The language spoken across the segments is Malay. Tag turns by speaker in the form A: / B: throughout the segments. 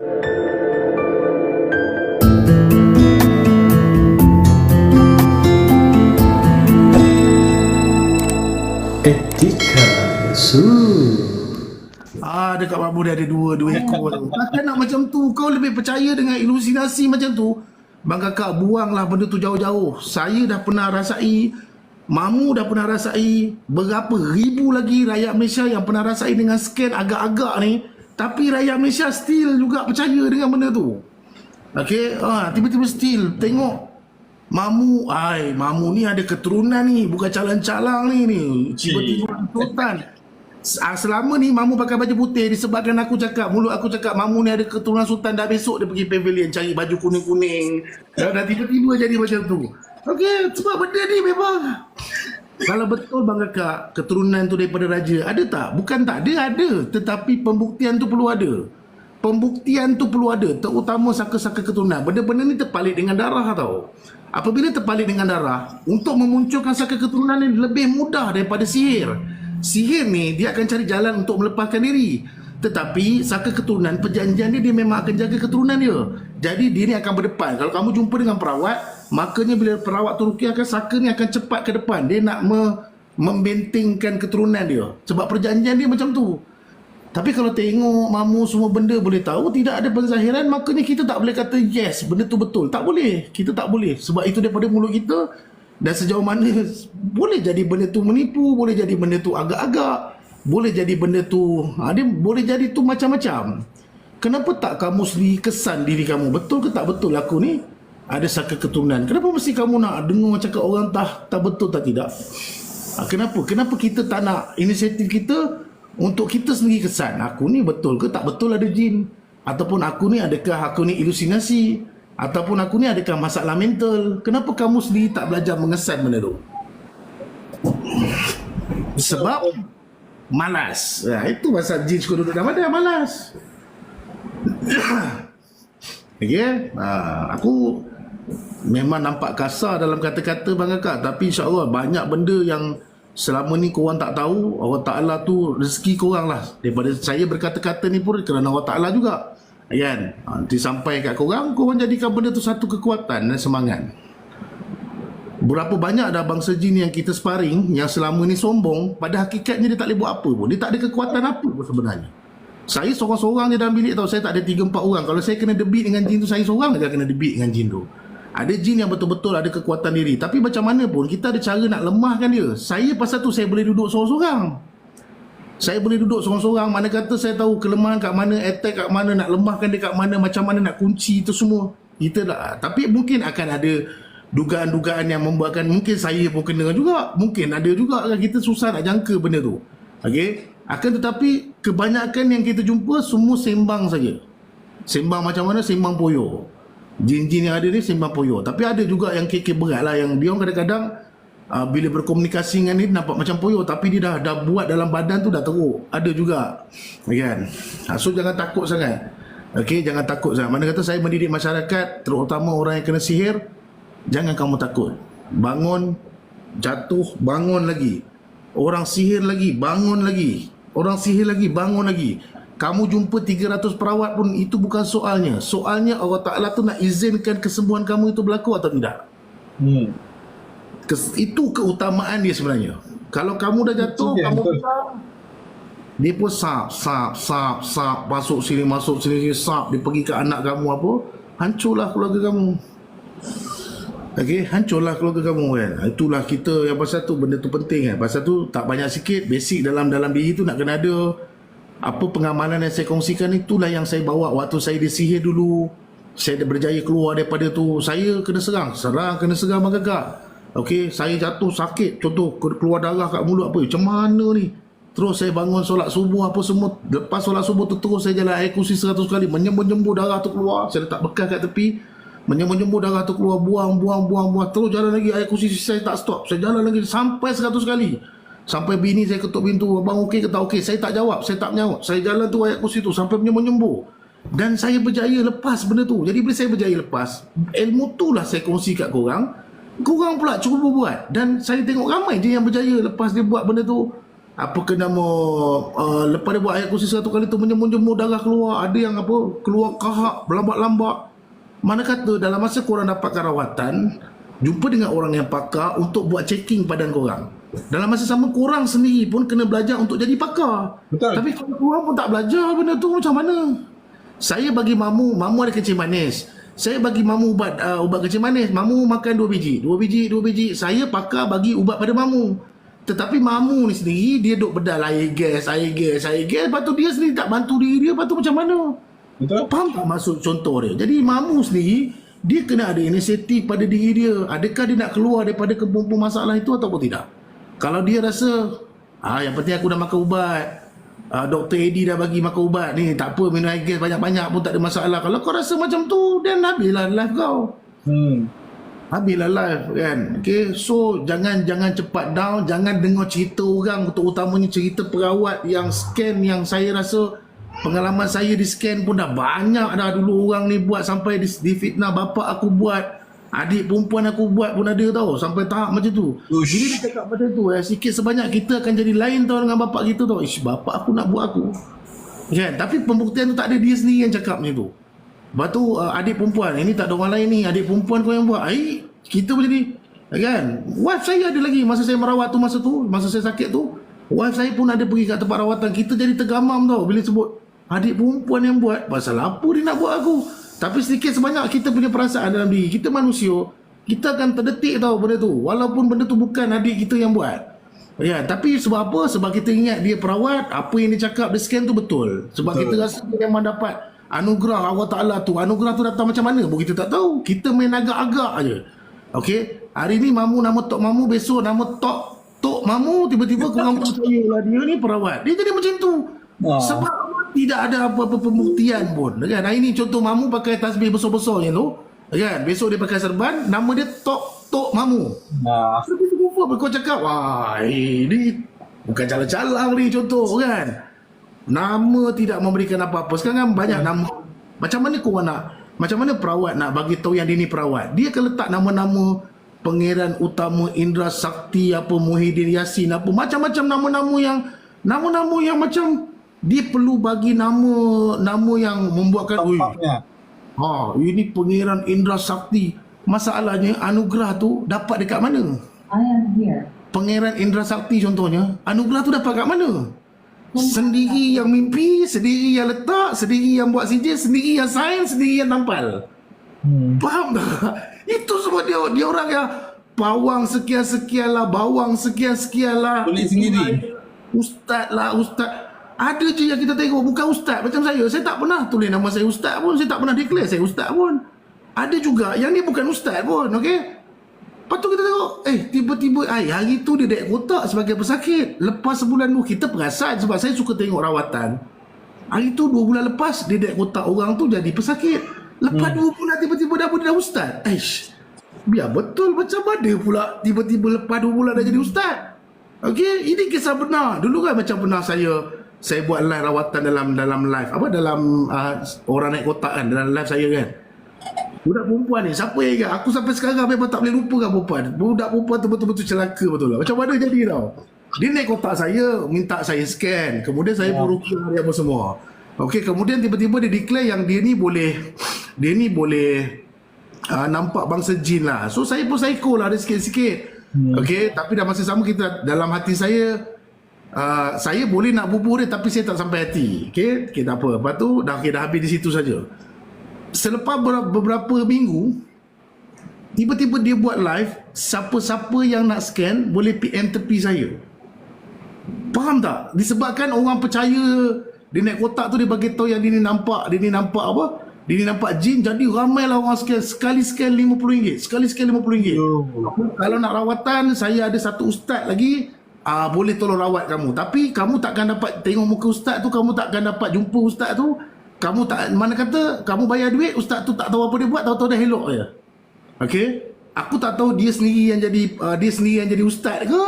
A: Etika Su.
B: Dekat Mabu dia ada dua ekor tu. Takkan nak macam tu. Kau lebih percaya dengan ilusinasi macam tu. Bang Kakak, buanglah benda tu jauh-jauh. Saya dah pernah rasai, Mamu dah pernah rasai, berapa ribu lagi rakyat Malaysia yang pernah rasai dengan scan agak-agak ni. Tapi rakyat Malaysia still juga percaya dengan benda tu. Okey, tiba-tiba still tengok Mamu ni ada keturunan ni, bukan calang-calang ni. Tiba-tiba sultan. Selama ni Mamu pakai baju putih disebabkan aku cakap, mulut aku cakap Mamu ni ada keturunan sultan. Dah besok dia pergi pavilion cari baju kuning-kuning. Dah tiba-tiba jadi macam tu. Okey, sebab benda ni memang, kalau betul Bang Kakak keturunan tu daripada raja, ada tak? Bukan tak ada. Tetapi pembuktian tu perlu ada. Pembuktian tu perlu ada, terutama saka-saka keturunan. Benda-benda ni terpalit dengan darah tau. Apabila terpalit dengan darah, untuk memunculkan saka keturunan ni lebih mudah daripada sihir. Sihir ni dia akan cari jalan untuk melepaskan diri. Tetapi saka keturunan, perjanjian dia memang akan jaga keturunan dia. Jadi dia ni akan berdepan. Kalau kamu jumpa dengan perawat, makanya bila perawat tu rukiahkan, saka ni akan cepat ke depan. Dia nak membentengkan keturunan dia. Sebab perjanjian dia macam tu. Tapi kalau tengok Mamu semua benda boleh tahu, tidak ada penzahiran, makanya kita tak boleh kata yes, benda tu betul. Tak boleh. Kita tak boleh. Sebab itu daripada mulut kita. Dan sejauh mana boleh jadi benda tu menipu, boleh jadi benda tu agak-agak, boleh jadi benda tu dia boleh jadi tu macam-macam. Kenapa tak kamu sendiri kesan diri kamu, betul ke tak betul aku ni ada saka keturunan? Kenapa mesti kamu nak dengar cakap orang tak betul tak tidak? Kenapa kita tak nak inisiatif kita untuk kita sendiri kesan, aku ni betul ke tak betul ada jin, ataupun aku ni adakah aku ni ilusinasi, ataupun aku ni adakah masalah mental? Kenapa kamu sendiri tak belajar mengesan benda tu? Sebab malas. Itu pasal jin suka duduk dalam badan, malas. Okay? Aku memang nampak kasar dalam kata-kata Bang Kakak, tapi insyaAllah banyak benda yang selama ni korang tak tahu. Allah Ta'ala tu rezeki korang lah. Daripada saya berkata-kata ni pun kerana Allah Ta'ala juga, kan? Nanti sampai kat korang jadikan benda tu satu kekuatan dan semangat. Berapa banyak dah bangsa jin yang kita sparring, yang selama ni sombong, pada hakikatnya dia tak boleh buat apa pun. Dia tak ada kekuatan apa pun sebenarnya. Saya seorang-seorang je dalam bilik tau. Saya tak ada 3-4 orang. Kalau saya kena debit dengan jin tu, saya seorang je kena debit dengan jin tu. Ada jin yang betul-betul ada kekuatan diri. Tapi macam mana pun, kita ada cara nak lemahkan dia. Saya pasal tu saya boleh duduk seorang-seorang. Saya boleh duduk seorang-seorang. Mana kata saya tahu kelemahan kat mana, attack kat mana, nak lemahkan dia kat mana, macam mana nak kunci itu semua. Kita tak. Tapi mungkin akan ada dugaan-dugaan yang membuatkan mungkin saya pun kena juga. Mungkin ada juga, kita susah nak jangka benda tu. Okey. Akan tetapi kebanyakan yang kita jumpa semua sembang saja. Sembang macam mana? Sembang poyo. Jin-jin yang ada ni sembang poyo. Tapi ada juga yang kekek berat lah, yang dia kadang-kadang bila berkomunikasi dengan ni nampak macam poyo, tapi dia dah buat dalam badan tu dah teruk. Ada juga. Kan? So jangan takut sangat. Okey, jangan takut sangat. Mana kata saya mendidik masyarakat, terutama orang yang kena sihir, jangan kamu takut. Bangun, jatuh, bangun lagi. Orang sihir lagi, bangun lagi. Orang sihir lagi, bangun lagi. Kamu jumpa 300 perawat pun itu bukan soalnya. Soalnya Allah Ta'ala tu nak izinkan kesembuhan kamu itu berlaku atau tidak. Itu keutamaan dia sebenarnya. Kalau kamu dah jatuh, kamu dia pun sap, masuk sini, sap. Dia pergi ke anak kamu apa, hancurlah keluarga kamu. Okey, hancurlah keluarga kamu kan. Itulah kita yang pasal tu, benda tu penting kan. Pasal tu tak banyak sikit, basic dalam diri tu nak kena ada. Apa pengamalan yang saya kongsikan, itulah yang saya bawa waktu saya disihir dulu. Saya dah berjaya keluar daripada tu. Saya kena serang kena serang Bang Kakak. Okey, saya jatuh sakit, contoh keluar darah kat mulut apa, macam mana ni. Terus saya bangun solat subuh apa semua. Lepas solat subuh tu terus saya jalan air kursi 100 kali, menyembur-nyembur darah tu keluar. Saya letak bekas kat tepi, menyembur-nyembur darah tu keluar, buang. Terus jalan lagi air kursi, saya tak stop. Saya jalan lagi sampai 100 kali. Sampai bini saya ketuk pintu, abang okey ke tak okey? Saya tak jawab, saya tak menjawab. Saya jalan tu ayat kursi tu sampai menyembur-nyembur. Dan saya berjaya lepas benda tu. Jadi bila saya berjaya lepas, ilmu tu lah saya kongsi kat korang. Korang pula cuba buat. Dan saya tengok ramai je yang berjaya lepas dia buat benda tu. apa ke nama, lepas dia buat air kursi 100 kali tu menjemur darah keluar, ada yang apa keluar kahak berlambak-lambak. Mana kata dalam masa korang dapatkan rawatan, jumpa dengan orang yang pakar untuk buat checking badan korang. Dalam masa sama korang sendiri pun kena belajar untuk jadi pakar.
C: Betul.
B: Tapi kalau korang pun tak belajar benda tu macam mana? Saya bagi mamu ada kencing manis. Saya bagi mamu ubat kencing manis. Mamu makan 2 biji. Saya pakar bagi ubat pada mamu. Tetapi mamu ni sendiri dia duk bedal air gas. Lepas tu dia sendiri tak bantu diri dia. Lepas tu macam mana?
C: Betul.
B: Faham tak maksud contoh dia? Jadi mamu sendiri dia kena ada inisiatif pada diri dia. Adakah dia nak keluar daripada kepompong masalah itu ataupun tidak? Kalau dia rasa yang penting aku dah makan ubat, Dr. Eddie dah bagi makan ubat ni, tak apa, minum air gas banyak-banyak pun tak ada masalah. Kalau kau rasa macam tu, then habislah life kau. Habislah life kan. Okay, so jangan cepat down. Jangan dengar cerita orang, terutamanya cerita perawat yang scan, yang saya rasa pengalaman saya di scan pun dah banyak dah. Dulu orang ni buat sampai di fitnah bapak aku buat, adik perempuan aku buat pun ada tau, sampai tahap macam tu.
C: Ush.
B: Jadi dia cakap macam tu, sikit sebanyak kita akan jadi lain tau dengan bapak kita tau. Bapak aku nak buat aku kan. Tapi pembuktian tu tak ada, dia sendiri yang cakap macam tu. Lepas tu adik perempuan, ini tak ada orang lain ni, adik perempuan kau yang buat. Kita pun jadi kan. Wife saya ada lagi, masa saya merawat tu, masa saya sakit tu, wife saya pun ada pergi kat tempat rawatan. Kita jadi tergamam tau bila sebut adik perempuan yang buat. Pasal apa dia nak buat aku? Tapi sedikit sebanyak kita punya perasaan dalam diri. Kita manusia, kita akan terdetik tahu benda tu. Walaupun benda tu bukan adik kita yang buat. Ya, tapi sebab apa? Sebab kita ingat dia perawat, apa yang dia cakap, dia scan tu betul. Sebab kita rasa dia memang dapat anugerah Allah Ta'ala tu. Anugerah tu datang macam mana pun kita tak tahu. Kita main agak-agak aje. Okey, hari ni Mamu nama Tok Mamu, besok nama Tok Mamu, tiba-tiba korang percaya lah dia ni perawat. Dia jadi macam tu. Sebab tidak ada apa-apa pembuktian pun kan. Hari ni contoh Mamu pakai tasbih besar-besar yang tu kan, besok dia pakai serban, nama dia Tok Mamu. Tapi tu kau cakap, wah ini bukan calang-calang ni contoh kan. Nama tidak memberikan apa-apa. Sekarang kan banyak nama. Macam mana korang nak, macam mana perawat nak bagi tahu yang dia ni perawat? Dia akan letak nama-nama Pangeran Utama Indra Sakti, apa Muhyiddin Yassin, apa macam-macam nama-nama yang macam dia perlu bagi nama yang membuatkan ini Pangeran Indra Sakti. Masalahnya anugerah tu dapat dekat mana?
D: I am here.
B: Pangeran Indra Sakti contohnya, anugerah tu dapat kat mana? Sendiri yang mimpi, sendiri yang letak, sendiri yang buat sijil, sendiri yang sign, sendiri yang tampal. Faham tak? Itu semua dia orang yang bawang sekian-sekian lah, bawang sekian-sekian lah,
C: tulis sendiri.
B: Ustaz. Ada je yang kita tengok bukan ustaz. Macam saya tak pernah tulis nama saya ustaz pun, saya tak pernah declare saya ustaz pun. Ada juga yang ni bukan ustaz pun, okey. Lepas tu kita tengok, tiba-tiba hari tu dia dek kotak sebagai pesakit. Lepas sebulan tu kita perasan, sebab saya suka tengok rawatan. Hari tu 2 bulan lepas dia dek kotak orang tu jadi pesakit. Lepas 2 bulan tiba-tiba dah ustaz. Biar betul macam mana pula tiba-tiba lepas 2 bulan dah jadi ustaz. Okey, ini kisah benar. Dulu kan macam pernah saya buat live rawatan dalam live dalam orang naik kotak kan, dalam live saya kan. Budak perempuan ni, siapa yang ingat? Aku sampai sekarang memang tak boleh lupa kan perempuan. Budak perempuan tu betul-betul celaka betul lah. Macam mana jadi tau? Dia naik kotak saya, minta saya scan. Kemudian saya berukiah dia apa semua. Okey, kemudian tiba-tiba dia declare yang dia ni boleh nampak bangsa jin lah. So saya pun psycho lah ada sikit-sikit. Okey, tapi dah masa sama kita dalam hati saya, saya boleh nak bubuh dia tapi saya tak sampai hati. Okey, tak apa. Lepas tu dah habis di situ saja. Selepas beberapa minggu, tiba-tiba dia buat live, siapa-siapa yang nak scan boleh PM tepi saya. Faham tak? Disebabkan orang percaya dia naik kotak tu, dia bagi tahu yang dia ni nampak apa? Dia ni nampak jin, jadi ramailah orang scan. Sekali scan RM50. Sekali scan RM50. Kalau nak rawatan, saya ada satu ustaz lagi, boleh tolong rawat kamu. Tapi kamu takkan dapat tengok muka ustaz tu, kamu takkan dapat jumpa ustaz tu. Kamu tak, mana kata kamu bayar duit, ustaz tu tak tahu apa dia buat, tahu-tahu dah elok je. Okey? Aku tak tahu dia sendiri yang jadi ustaz ke,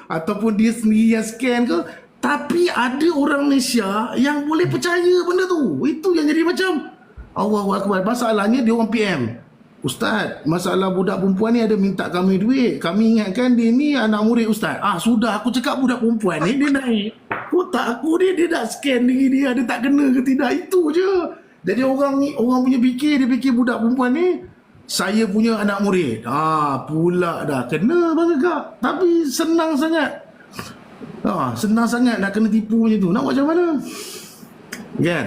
B: ataupun dia sendiri yang scan ke. Tapi ada orang Malaysia yang boleh percaya benda tu. Itu yang jadi macam Allahu Akbar. Masalahnya dia orang PM. Ustaz, masalah budak perempuan ni ada minta kami duit. Kami ingatkan dia ni anak murid Ustaz. Sudah aku cakap budak perempuan ni dia naik kotak aku ni, dia nak scan lagi dia ada tak kena ke tidak, itu je. Jadi orang punya fikir, dia fikir budak perempuan ni saya punya anak murid. Pula dah kena bang Kak. Tapi senang sangat. Senang sangat nak kena tipu macam tu. Nak buat macam mana? Kan?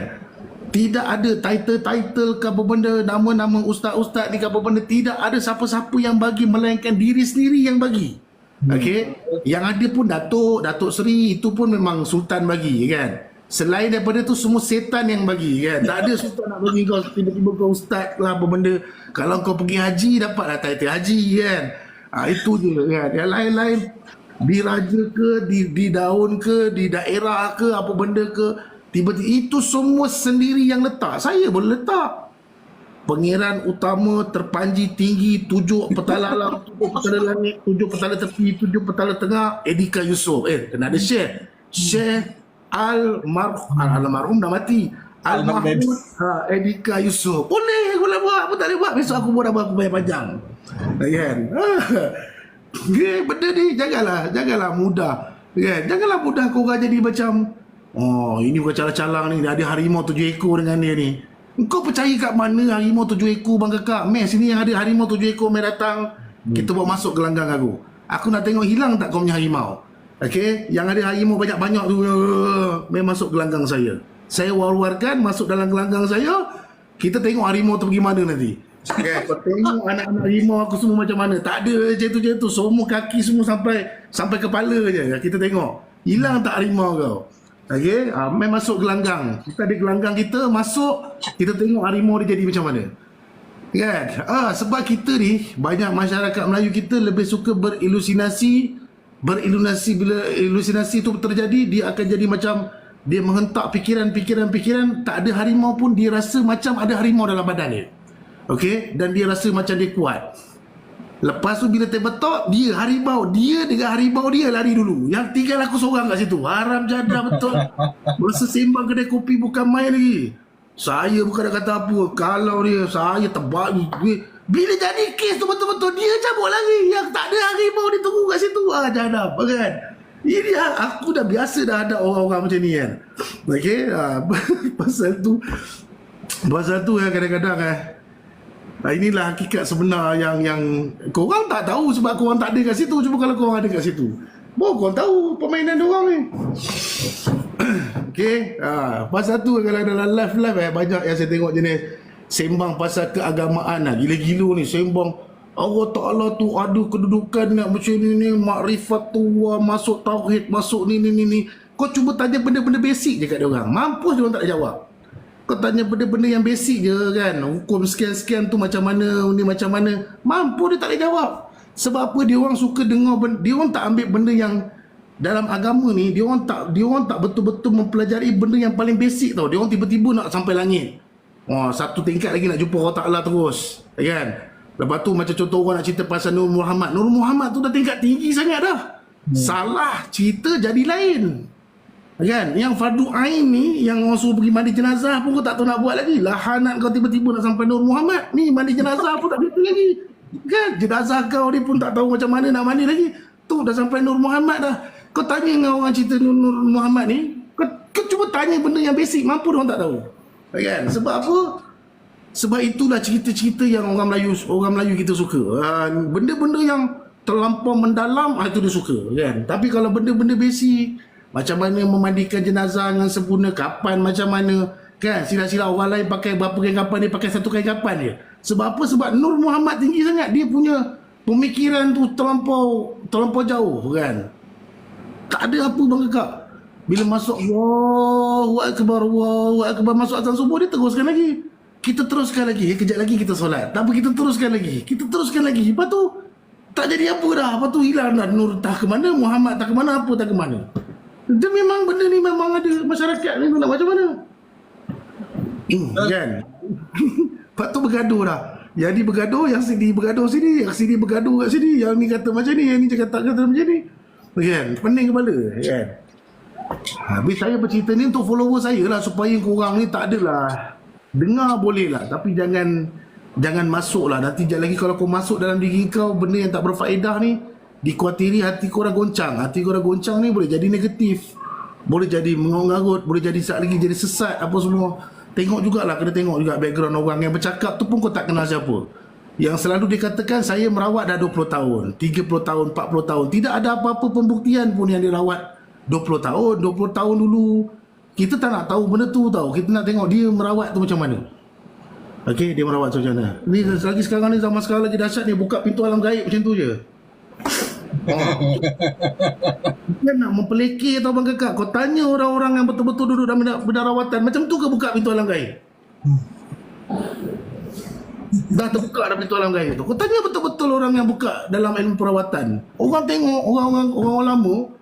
B: Tidak ada title ke apa benda, nama-nama ustaz-ustaz ni ke apa benda, tidak ada siapa-siapa yang bagi, melainkan diri sendiri yang bagi. Okey, yang ada pun Datuk Seri, itu pun memang sultan bagi kan. Selain daripada tu semua setan yang bagi kan. Tak ada sultan nak bagi kau tiba-tiba kau ustaz lah apa benda. Kalau kau pergi haji dapatlah title haji kan. Itu je kan. Yang lain-lain diraja ke, di daun ke, di daerah ke, apa benda ke, tiba-tiba itu semua sendiri yang letak. Saya boleh letak. Pangeran utama terpanji tinggi 7 petala alam, 7 petala langit, 7 petala tepi, 7 petala tengah, Edika Yusof. Kena ada Syekh Almarhum dah mati. Al-Mahmud Edika Yusof. Boleh aku nak buat, apa tak boleh buat. Besok aku buat apa, aku bayar panjang. Kan? Benda ni janganlah mudah. Kan? Janganlah mudah kau orang jadi macam ini bukan calang-calang ni, ada harimau 7 ekor dengan dia ni. Kau percaya kat mana harimau 7 ekor bang Kakak? Mes sini yang ada harimau 7 ekor mai datang, kita bawa masuk gelanggang aku. Aku nak tengok hilang tak kau punya harimau. Okey, yang ada harimau banyak-banyak tu mai masuk gelanggang saya. Saya war-warkan masuk dalam gelanggang saya. Kita tengok harimau tu pergi mana nanti. Okay. Kau tengok anak-anak harimau aku semua macam mana. Tak ada je tu. Semua kaki semua sampai kepala je. Kita tengok. Hilang tak harimau kau? Okey, main masuk gelanggang. Kita ada gelanggang kita, masuk, kita tengok harimau dia jadi macam mana. Kan? Sebab kita ni, banyak masyarakat Melayu kita lebih suka berilusinasi. Bila ilusinasi tu terjadi, dia akan jadi macam, dia menghentak fikiran. Tak ada harimau pun, dia rasa macam ada harimau dalam badan dia. Okey, dan dia rasa macam dia kuat. Lepas tu bila terbetok, dia dengan harimau dia lari dulu. Yang tinggal aku seorang kat situ. Haram jadah betul. Masa sembang kedai kopi bukan main lagi. Saya bukan nak kata apa. Kalau dia, saya tebak. Bila jadi kes tu betul-betul, dia cabut lagi. Yang tak ada harimau dia tunggu kat situ. Jadah kan. Ini aku dah biasa dah ada orang-orang macam ni kan. Okey, pasal tu kadang-kadang inilah hakikat sebenar yang korang tak tahu sebab korang tak ada kat situ. Cuma kalau korang ada kat situ, korang tahu permainan diorang ni. Okay, pasal tu kalau dalam live banyak yang saya tengok jenis sembang pasal keagamaan lah. Gila-gila ni sembang Allah Ta'ala tu ada kedudukan nak macam ni, makrifat tu, masuk tauhid, masuk ni. Kau cuba tanya benda-benda basic je kat diorang, mampus diorang tak ada jawab. Kau tanya benda-benda yang basic je kan, hukum sekian-sekian tu macam mana, ni macam mana, mampu dia tak boleh jawab. Sebab apa? Dia orang suka dengar dia orang tak ambil benda yang dalam agama ni, dia orang tak betul-betul mempelajari benda yang paling basic tau. Dia orang tiba-tiba nak sampai langit. Satu tingkat lagi nak jumpa Allah Ta'ala terus, kan? Lepas tu macam contoh orang nak cerita pasal Nur Muhammad. Nur Muhammad tu dah tingkat tinggi sangat dah. Salah cerita jadi lain. Kan? Yang fardu ain ni, yang orang suruh pergi mandi jenazah pun kau tak tahu nak buat lagi. Lahanat kau tiba-tiba nak sampai Nur Muhammad. Ni mandi jenazah pun tak betul lagi. Kan? Jenazah kau ni pun tak tahu macam mana nak mandi lagi. Tu dah sampai Nur Muhammad dah. Kau tanya dengan orang cerita Nur Muhammad ni, kau cuba tanya benda yang basic, mampu dia orang tak tahu. Kan? Sebab apa? Sebab itulah cerita-cerita yang orang Melayu kita suka. Benda-benda yang terlampau mendalam, itu dia suka. Kan? Tapi kalau benda-benda basic, macam mana memandikan jenazah dengan sempurna, kapan macam mana, kan, sila-sila orang lain pakai berapa kain kapan, dia pakai satu kain kapan je. Sebab apa? Sebab Nur Muhammad tinggi sangat, dia punya pemikiran tu terlampau jauh kan. Tak ada apa bang Kakak. Bila masuk Allahu Akbar, masuk azan subuh, dia teruskan lagi. Kita teruskan lagi, kejap lagi kita solat. Tapi kita teruskan lagi. Lepas tu tak jadi apa dah. Lepas tu hilang dah. Nur tak ke mana, Muhammad tak ke mana, apa tak ke mana. Dia memang benda ni memang ada masyarakat ni nak macam mana. Kan? Lepas tu bergaduh dah. Yang ni bergaduh, yang sini bergaduh sini, yang sini bergaduh kat sini, yang ni kata macam ni, yang ni kata macam ni. Kan? Pening kepala. Kan? Habis saya bercerita ni untuk follower saya lah, supaya korang ni tak adalah dengar boleh lah, tapi jangan Jangan masuk lah. Nanti sekejap lagi kalau kau masuk dalam diri kau benda yang tak berfaedah ni, dikuatiri hati korang goncang. Hati korang goncang ni boleh jadi negatif, boleh jadi mengarut, boleh jadi saat lagi jadi sesat apa semua. Tengok jugalah, kena tengok juga background orang yang bercakap tu pun kau tak kenal siapa. Yang selalu dikatakan saya merawat dah 20 tahun, 30 tahun, 40 tahun. Tidak ada apa-apa pembuktian pun yang dirawat 20 tahun, 20 tahun dulu. Kita tak nak tahu benda tu tau. Kita nak tengok dia merawat tu macam mana. Okey, dia merawat tu macam mana. Ni lagi sekarang ni, zaman sekarang lagi dahsyat ni, buka pintu alam gaib macam tu je. Dia nak mempelekeh tau bang kakak. Kau tanya orang-orang yang betul-betul duduk dalam bidang rawatan, macam tu ke buka pintu alam gaib? Dah terbuka dah pintu alam gaib tu. Kau tanya betul-betul orang yang buka dalam ilmu perawatan. Orang tengok orang lama.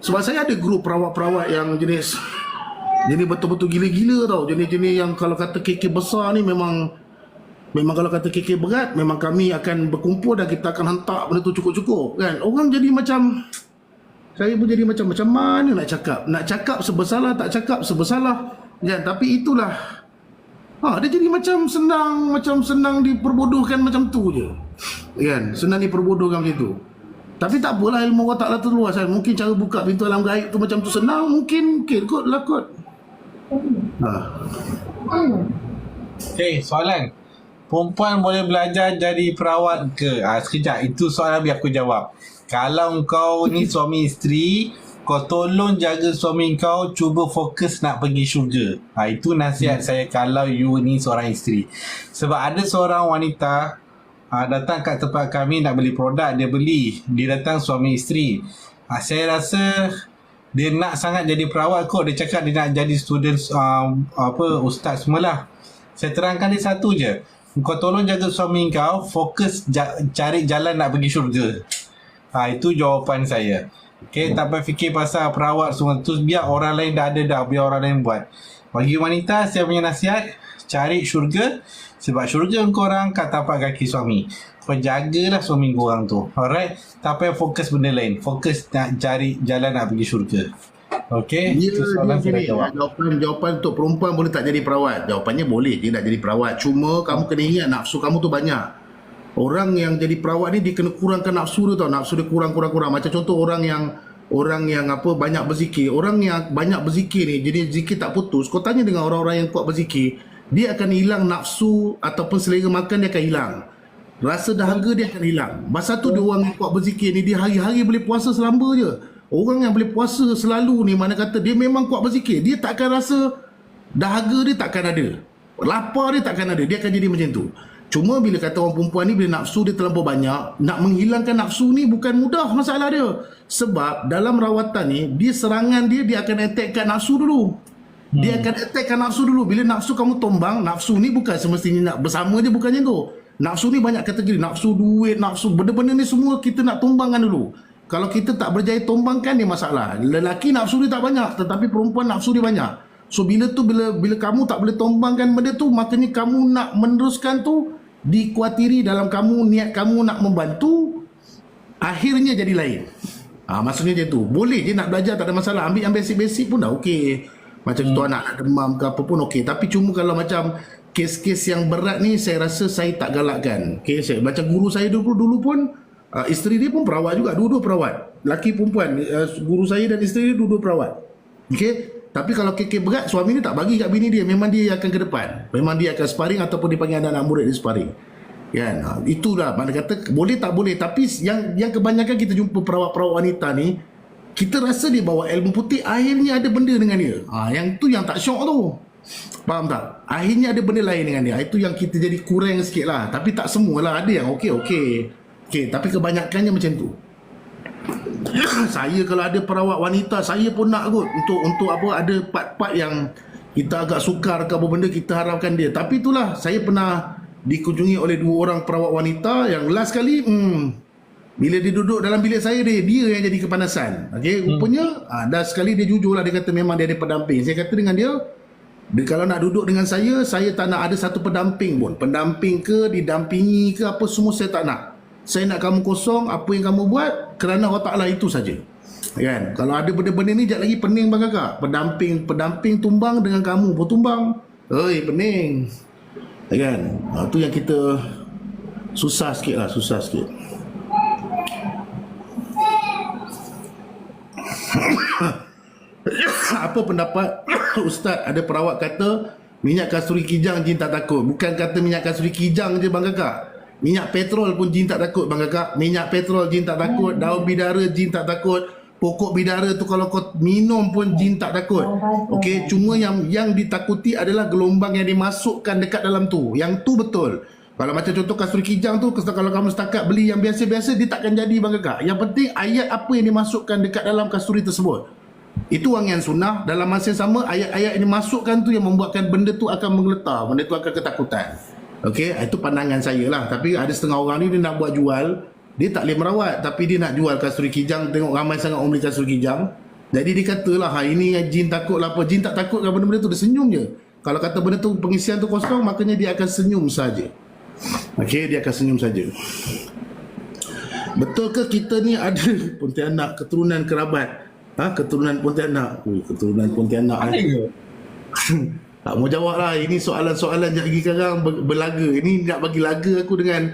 B: Sebab saya ada grup perawat-perawat yang jenis betul-betul gila-gila tau. Jenis-jenis yang kalau kata KK besar ni memang kalau kata KK berat, memang kami akan berkumpul dan kita akan hentak benda tu cukup-cukup kan. Orang jadi macam, saya pun jadi macam mana nak cakap. Nak cakap sebersalah, tak cakap sebersalah kan. Tapi itulah, dia jadi macam senang diperbodohkan macam tu je kan. Senang diperbodohkan macam tu. Tapi tak apalah, ilmu Allah Ta'ala tu luas kan. Mungkin cara buka pintu alam gaib tu macam tu senang, mungkin kot lah kot.
C: Okay, soalan. Perempuan boleh belajar jadi perawat ke? Sekejap, itu soalan biar aku jawab. Kalau kau ni suami isteri, kau tolong jaga suami kau, cuba fokus nak pergi syurga. Itu nasihat saya kalau you ni seorang isteri. Sebab ada seorang wanita datang kat tempat kami nak beli produk, dia beli. Dia datang suami isteri. Saya rasa dia nak sangat jadi perawat kot. Dia cakap dia nak jadi student ustaz semualah. Saya terangkan dia satu je. Kau tolong jaga suami kau, fokus cari jalan nak pergi syurga. Itu jawapan saya. Okay, tak payah fikir pasal perawat semua tu, biar orang lain dah ada dah, biar orang lain buat. Bagi wanita, saya punya nasihat, cari syurga. Sebab syurga korang kat tapak kaki suami. Kau jagalah suami korang tu. Alright? Tak payah fokus benda lain. Fokus nak cari jalan nak pergi syurga. Okay? Itu soalan saya jawab.
B: Jawapan untuk perempuan boleh tak jadi perawat? Jawapannya boleh je nak jadi perawat. Cuma kamu kena ingat nafsu kamu tu banyak. Orang yang jadi perawat ni dia kena kurangkan nafsu dia tau. Nafsu dia kurang. Macam contoh orang yang banyak berzikir. Orang yang banyak berzikir ni, jadi zikir tak putus. Kau tanya dengan orang-orang yang kuat berzikir, dia akan hilang nafsu ataupun selera makan dia akan hilang. Rasa dahaga dia akan hilang. Masa tu dia orang yang kuat berzikir ni, dia hari-hari boleh puasa selamba je. Orang yang boleh puasa selalu ni, mana kata dia memang kuat berzikir, dia takkan rasa dahaga dia takkan ada. Lapar dia takkan ada. Dia akan jadi macam tu. Cuma bila kata orang perempuan ni, bila nafsu dia terlampau banyak, nak menghilangkan nafsu ni bukan mudah masalah dia. Sebab dalam rawatan ni, dia serangan dia akan attackkan nafsu dulu. Dia akan attackkan nafsu dulu. Bila nafsu kamu tombang, nafsu ni bukan semestinya nak bersama dia, bukannya tu. Nafsu ni banyak kategori. Nafsu duit, nafsu benda-benda ni semua kita nak tombangkan dulu. Kalau kita tak berjaya tombangkan, dia masalah. Lelaki nafsu dia tak banyak, tetapi perempuan nafsu dia banyak. So bila kamu tak boleh tombangkan benda tu, makanya kamu nak meneruskan tu, dikuatiri dalam kamu, niat kamu nak membantu, akhirnya jadi lain. Maksudnya dia tu. Boleh je nak belajar, tak ada masalah. Ambil yang basic-basic pun dah okey. Macam tu anak nak demam ke apa pun okey. Tapi cuma kalau macam kes-kes yang berat ni, saya rasa saya tak galakkan. Okay, macam guru saya dulu pun, isteri dia pun perawat juga. Dua-dua perawat. Laki perempuan. Guru saya dan isteri dia dua-dua perawat. Okay. Tapi kalau kekek berat, suami ni tak bagi kat bini dia. Memang dia akan ke depan. Memang dia akan sparring ataupun dia panggil anak-anak murid dia sparring. Kan? Itulah. Mana kata boleh tak boleh. Tapi yang kebanyakan kita jumpa perawat-perawat wanita ni, kita rasa dia bawa ilmu putih, akhirnya ada benda dengan dia. Yang tu yang tak syok tu. Faham tak? Akhirnya ada benda lain dengan dia. Itu yang kita jadi kurang sikit lah. Tapi tak semualah. Ada yang okey. Tapi kebanyakannya macam tu. Saya kalau ada perawat wanita, saya pun nak kot untuk apa, ada part-part yang kita agak sukar ke apa benda, kita harapkan dia. Tapi itulah, saya pernah dikunjungi oleh dua orang perawat wanita yang last kali bila dia duduk dalam bilik saya, dia yang jadi kepanasan. Okey, rupanya dah sekali dia jujur lah, dia kata memang dia ada pendamping. Saya kata dengan dia kalau nak duduk dengan saya tak nak ada satu pendamping pun. Pendamping ke, didampingi ke apa, semua saya tak nak. Saya nak kamu kosong, apa yang kamu buat kerana Allah Ta'ala, itu saja. Kan? Kalau ada benda-benda ni, sekejap lagi pening bang kakak. Pendamping tumbang dengan kamu pun tumbang. Pening. Kan? Tu yang kita susah sikit lah, susah sikit. Apa pendapat Ustaz? Ada perawat kata minyak kasturi kijang jin tak takut. Bukan kata minyak kasturi kijang je bang kakak. Minyak petrol pun jin tak takut bang kakak. Minyak petrol jin tak takut. Daun bidara jin tak takut. Pokok bidara tu kalau kau minum pun jin tak takut. Okey, cuma yang ditakuti adalah gelombang yang dimasukkan dekat dalam tu. Yang tu betul. Kalau macam contoh kasturi kijang tu, kalau kamu setakat beli yang biasa-biasa, dia takkan jadi bang kakak. Yang penting ayat apa yang dimasukkan dekat dalam kasturi tersebut. Itu wangian sunnah. Dalam masa yang sama, ayat-ayat yang dimasukkan tu yang membuatkan benda tu akan menggeletar, benda tu akan ketakutan. Okey, itu pandangan saya lah. Tapi ada setengah orang ni dia nak buat jual, dia tak boleh merawat tapi dia nak jual kasturi kijang. Tengok ramai sangat orang beli kasturi kijang, jadi dia katalah ini jin takut lah apa. Jin tak takut kan benda-benda tu, dia senyum je. Kalau kata benda tu pengisian tu kosong, makanya dia akan senyum saja. Okey, dia akan senyum saja. Betul ke kita ni ada Pontianak, keturunan kerabat? Keturunan Pontianak. Keturunan Pontianak. Tak mau jawab lah. Ini soalan-soalan yang lagi sekarang berlaga. Ini nak bagi laga aku dengan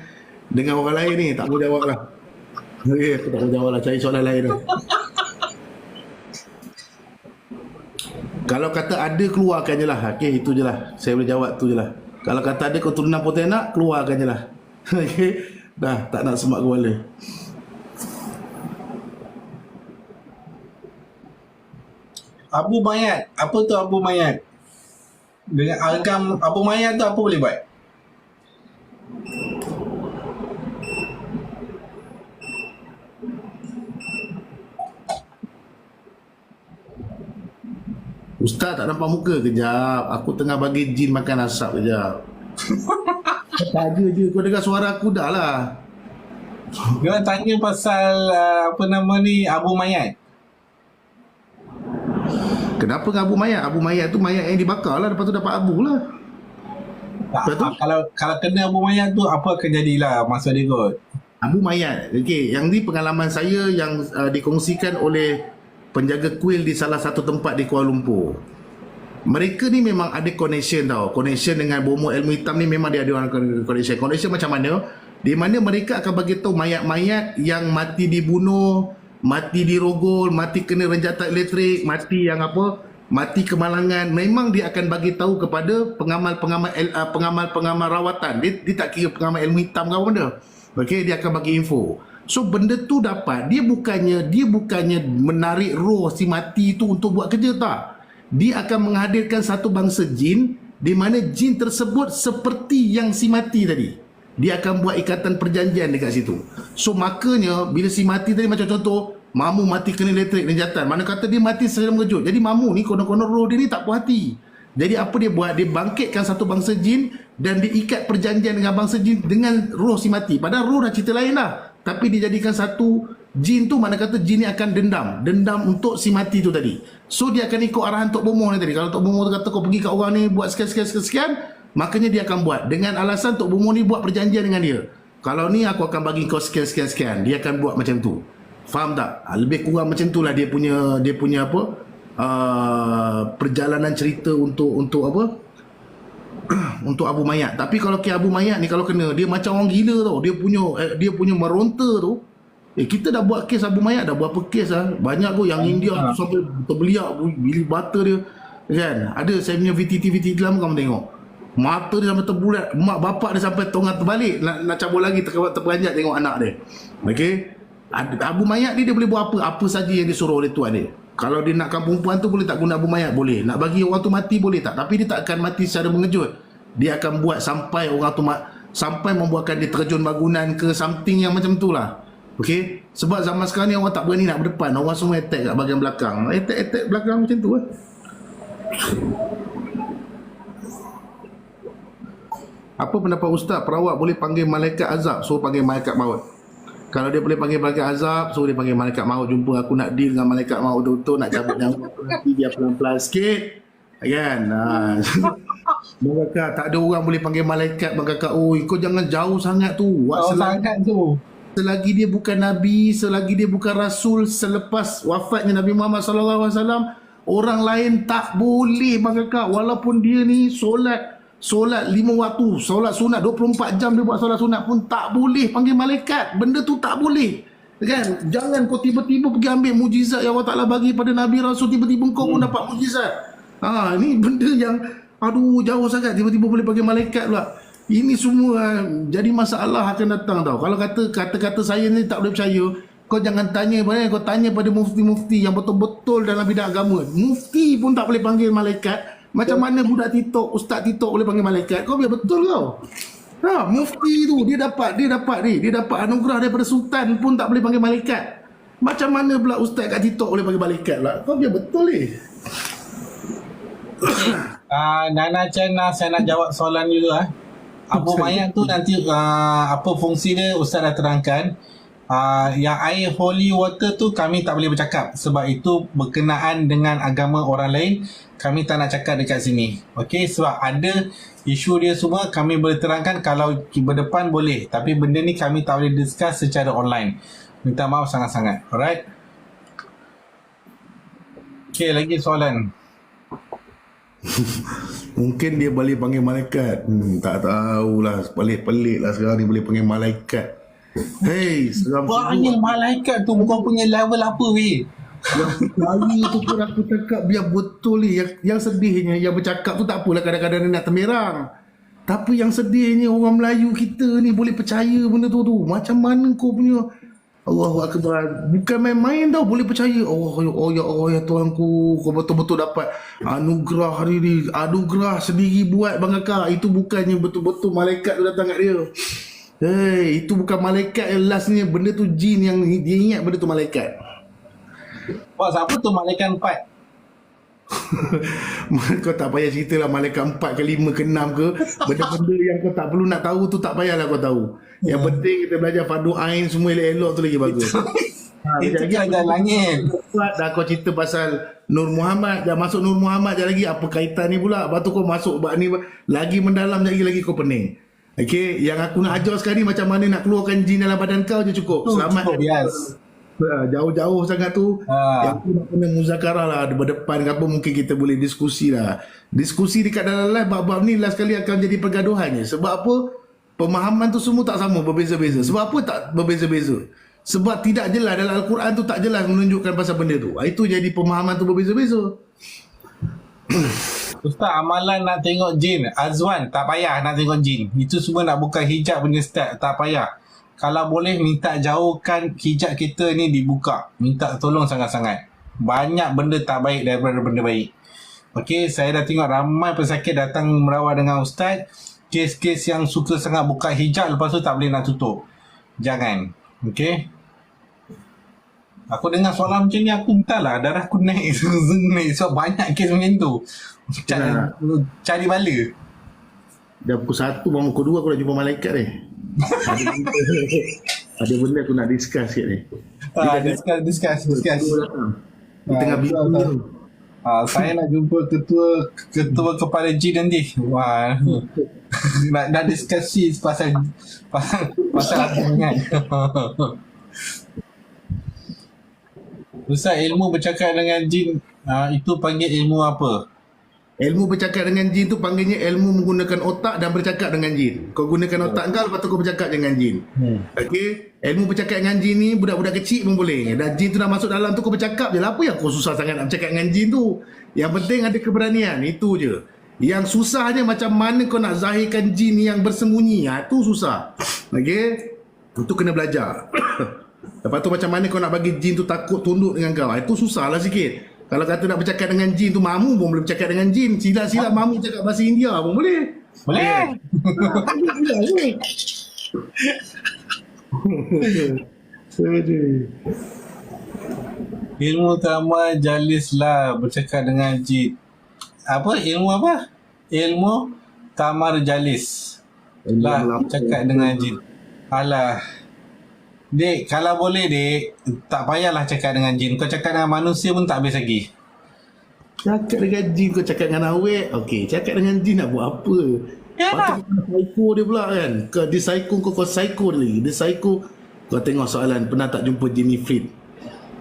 B: orang lain ni. Tak mau jawab lah. Okay, aku tak mau jawab lah. Cari soalan lain tu. Kalau kata ada, keluarkan je lah. Okay, itu je lah. Saya boleh jawab tu je lah. Kalau kata ada keturunan Pontianak, keluarkan je lah. Okay. Dah, tak nak semak kepala.
C: Abu mayat. Apa tu abu mayat? Dengan agam abu mayat tu apa boleh buat?
B: Ustaz tak nampak muka kejap. Aku tengah bagi jin makan asap kejap. Tak ada je. Kau dengar suara aku dah lah.
C: Dia tanya pasal apa nama ni, abu mayat.
B: Kenapa dengan abu mayat? Abu mayat tu mayat yang dibakar lah. Lepas tu dapat abu lah.
C: Kalau kena abu mayat tu, apa akan jadilah maksud dia kot?
B: Abu mayat. Okey, yang ni pengalaman saya yang dikongsikan oleh penjaga kuil di salah satu tempat di Kuala Lumpur. Mereka ni memang ada connection tau. Connection dengan bomo ilmu hitam ni memang dia ada orang connection. Connection macam mana? Di mana mereka akan bagi tahu mayat-mayat yang mati dibunuh, mati dirogol, mati kena renjatan elektrik, mati yang apa, mati kemalangan. Memang dia akan bagi tahu kepada pengamal rawatan. Dia tak kira pengamal ilmu hitam ke apa benda. Okey, dia akan bagi info. So benda tu dapat, dia bukannya menarik roh si mati tu untuk buat kerja, tak. Dia akan menghadirkan satu bangsa jin di mana jin tersebut seperti yang si mati tadi. Dia akan buat ikatan perjanjian dekat situ. So makanya bila si mati tadi, macam contoh mamu mati kena elektrik renjatan, mana kata dia mati secara mengejut. Jadi mamu ni konon-konon roh dia ni tak puas hati. Jadi apa dia buat? Dia bangkitkan satu bangsa jin dan diikat perjanjian dengan bangsa jin dengan roh si mati. Padahal roh dah cerita lain lah. Tapi dijadikan satu jin tu, mana kata jin ni akan dendam untuk si mati tu tadi. So dia akan ikut arahan Tok Bomoh ni tadi. Kalau Tok Bomoh tu kata kau pergi kat orang ni buat sekian, makanya dia akan buat. Dengan alasan Tok Bomoh ni buat perjanjian dengan dia. Kalau ni aku akan bagi kau sekian. Dia akan buat macam tu. Faham tak? Lebih kurang macam tu lah dia punya apa? Perjalanan cerita untuk apa? Untuk abu mayat. Tapi kalau ke abu mayat ni, kalau kena, dia macam orang gila tau. Dia punya meronta tu. Kita dah buat kes abu mayat, dah berapa kes lah. Banyak tu yang India tu sampai terbeliak bilik mata dia. Kan? Ada saya punya VTT lama kamu tengok. Mata dia sampai terbulat. Mak bapak dia sampai tongat terbalik. Nak cabut lagi, terperanjat tengok anak dia. Okey? Abu mayat ni dia boleh buat apa saja yang disuruh oleh tuan dia. Kalau dia nakkan perempuan tu boleh tak guna abu mayat? Boleh. Nak bagi orang tu mati boleh tak? Tapi dia tak akan mati secara mengejut. Dia akan buat sampai orang tu sampai membuatkan dia terjun bangunan ke something yang macam tu lah. Okey? Sebab zaman sekarang ni orang tak berani nak berdepan. Orang semua attack kat bahagian belakang. Attack belakang macam tu lah. Apa pendapat Ustaz? Perawat boleh panggil malaikat azab, suruh panggil malaikat maut. Kalau dia boleh panggil malaikat azab, suruh dia panggil malaikat maut. Jumpa aku nak deal dengan malaikat maut betul-betul, nak cabut nyawa nanti dia pelan-pelan sikit. Kan? Bang Kakak, tak ada orang boleh panggil malaikat. Bang Kakak, kau jangan jauh sangat tu.
C: Sangat tu.
B: Selagi dia bukan Nabi, selagi dia bukan Rasul, selepas wafatnya Nabi Muhammad SAW, orang lain tak boleh, Bang Kakak. Walaupun dia ni solat solat 5 waktu, solat sunat 24 jam dia buat solat sunat pun tak boleh panggil malaikat. Benda tu tak boleh. Kan? Jangan kau tiba-tiba pergi ambil mujizat yang Allah Ta'ala bagi pada Nabi Rasul, tiba-tiba kau pun dapat mujizat. Ni benda yang aduh jauh sangat, tiba-tiba boleh panggil malaikat pula. Ini semua jadi masalah akan datang tau. Kalau kata-kata saya ni tak boleh percaya, kau jangan tanya pada, kau tanya pada mufti-mufti yang betul-betul dalam bidang agama. Mufti pun tak boleh panggil malaikat. Macam mana budak TikTok, ustaz TikTok boleh panggil malaikat? Kau biar betul kau. Mufti tu dia dapat anugerah daripada sultan pun tak boleh panggil malaikat. Macam mana pula ustaz kat TikTok boleh panggil malaikat pula? Kau biar betul ni.
C: Nana Chan, saya nak jawab soalan dulu Abu mayat tu nanti apa fungsi dia Ustaz dah terangkan. Yang air holy water tu kami tak boleh bercakap sebab itu berkenaan dengan agama orang lain. Kami tak nak cakap dekat sini. Okey, sebab ada isu dia semua kami boleh terangkan kalau berdepan boleh, tapi benda ni kami tak boleh discuss secara online. Minta maaf sangat-sangat. Alright. Okey, lagi soalan.
B: Mungkin dia boleh panggil malaikat. Tak tahulah, pelik-pelik lah sekarang ni boleh panggil malaikat. Hey, seram
C: Panggil malaikat tu kau punya level apa weh?
B: Yang percaya tu pun aku cakap biar betul ni. Yang sedihnya, yang bercakap tu tak apalah kadang-kadang dia nak temerang. Tapi yang sedihnya orang Melayu kita ni boleh percaya benda tu. Macam mana kau punya Allahu Akbar. Bukan main-main tau boleh percaya. Oh ya Allah ya Tuhanku. Kau betul-betul dapat anugerah hari ni. Anugerah sendiri buat Bang Kakak. Itu bukannya betul-betul malaikat tu datang kat dia. Hey, itu bukan malaikat yang last ni. Benda tu jin yang dia ingat benda tu malaikat.
C: Bos, apa tu malaikat 4?
B: Kau tak payah cerita lah malaikat 4 ke 5 ke 6 ke. Benda-benda yang kau tak perlu nak tahu tu tak payahlah kau tahu. Yang penting kita belajar fardu ain semua elok-elok tu lagi bagus.
C: Itu kerajaan langit.
B: Dah kau cerita pasal Nur Muhammad, dah masuk Nur Muhammad dah lagi apa kaitan ni pula. Lepas tu kau masuk bab ni lagi mendalam lagi kau pening. Okey, yang aku nak ajar sekarang ni macam mana nak keluarkan jin dalam badan kau je cukup. Selamat.
C: Cukup, yes.
B: Jauh-jauh sangat tu. Yang tu nak kena muzakarah lah berdepan ke apa, mungkin kita boleh diskusi lah. Diskusi dekat dalam live bab-bab ni last kali akan jadi pergaduhannya. Sebab apa? Pemahaman tu semua tak sama, berbeza-beza. Sebab apa tak berbeza-beza? Sebab tidak jelas dalam Al-Quran tu, tak jelas menunjukkan pasal benda tu. Itu jadi pemahaman tu berbeza-beza.
C: Ustaz, amalan nak tengok jin Azwan, tak payah nak tengok jin. Itu semua nak buka hijab punya step, tak payah. Kalau boleh minta jauhkan hijab kita ni dibuka. Minta tolong sangat-sangat. Banyak benda tak baik daripada benda baik. Okey, saya dah tengok ramai pesakit datang merawat dengan Ustaz. Kes-kes yang suka sangat buka hijab, lepas tu tak boleh nak tutup. Jangan. Okey. Aku dengar soalan macam ni, aku entahlah darah aku naik. Naik. So banyak kes macam tu. Cari bala.
B: Dah pukul 1 bangun pukul 2 aku dah jumpa malaikat ni. Ada benda aku nak discuss sikit ni.
C: Discuss.
B: Di tengah bimbang tu.
C: Saya nak jumpa ketua kepala jin nanti. Wah. nak diskusi pasal apa ingat. Ustaz, ilmu bercakap dengan jin itu panggil ilmu apa?
B: Ilmu bercakap dengan jin tu panggilnya ilmu menggunakan otak dan bercakap dengan jin. Kau gunakan otak kau, lepas tu kau bercakap dengan jin. Okey, ilmu bercakap dengan jin ni budak-budak kecil pun boleh. Dan jin tu dah masuk dalam tu kau bercakap je lah. Apa yang kau susah sangat nak bercakap dengan jin tu? Yang penting ada keberanian, itu je. Yang susahnya macam mana kau nak zahirkan jin yang bersembunyi. Itu susah. Okey, itu kena belajar. Lepas tu macam mana kau nak bagi jin tu takut tunduk dengan kau. Itu susah lah sikit. Kalau kata nak bercakap dengan jin tu, mamu pun boleh bercakap dengan jin. Sila-sila mamu cakap bahasa India pun boleh.
C: Boleh. Ilmu tamar jalis lah bercakap dengan jin. Apa? Ilmu apa? Ilmu tamar jalis lah bercakap dengan jin. Alah. Dek, kalau boleh dek, tak payahlah cakap dengan jin. Kau cakap dengan manusia pun tak habis lagi.
B: Cakap dengan jin, kau cakap dengan awet. Okey, cakap dengan jin nak buat apa?
C: Yalah.
B: Psycho dia pula kan. Dia psycho, kau psycho dia lagi. Dia psycho. Kau tengok soalan, pernah tak jumpa jin ifrit?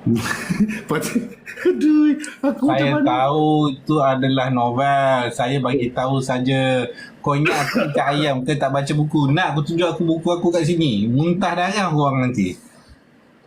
B: Aduh, aku macam
C: Saya
B: mana?
C: tahu itu adalah novel. Saya bagi tahu saja. Kau ingat aku ikan ayam ke tak baca buku? Nak aku tunjuk aku buku aku kat sini. Muntah darah orang nanti.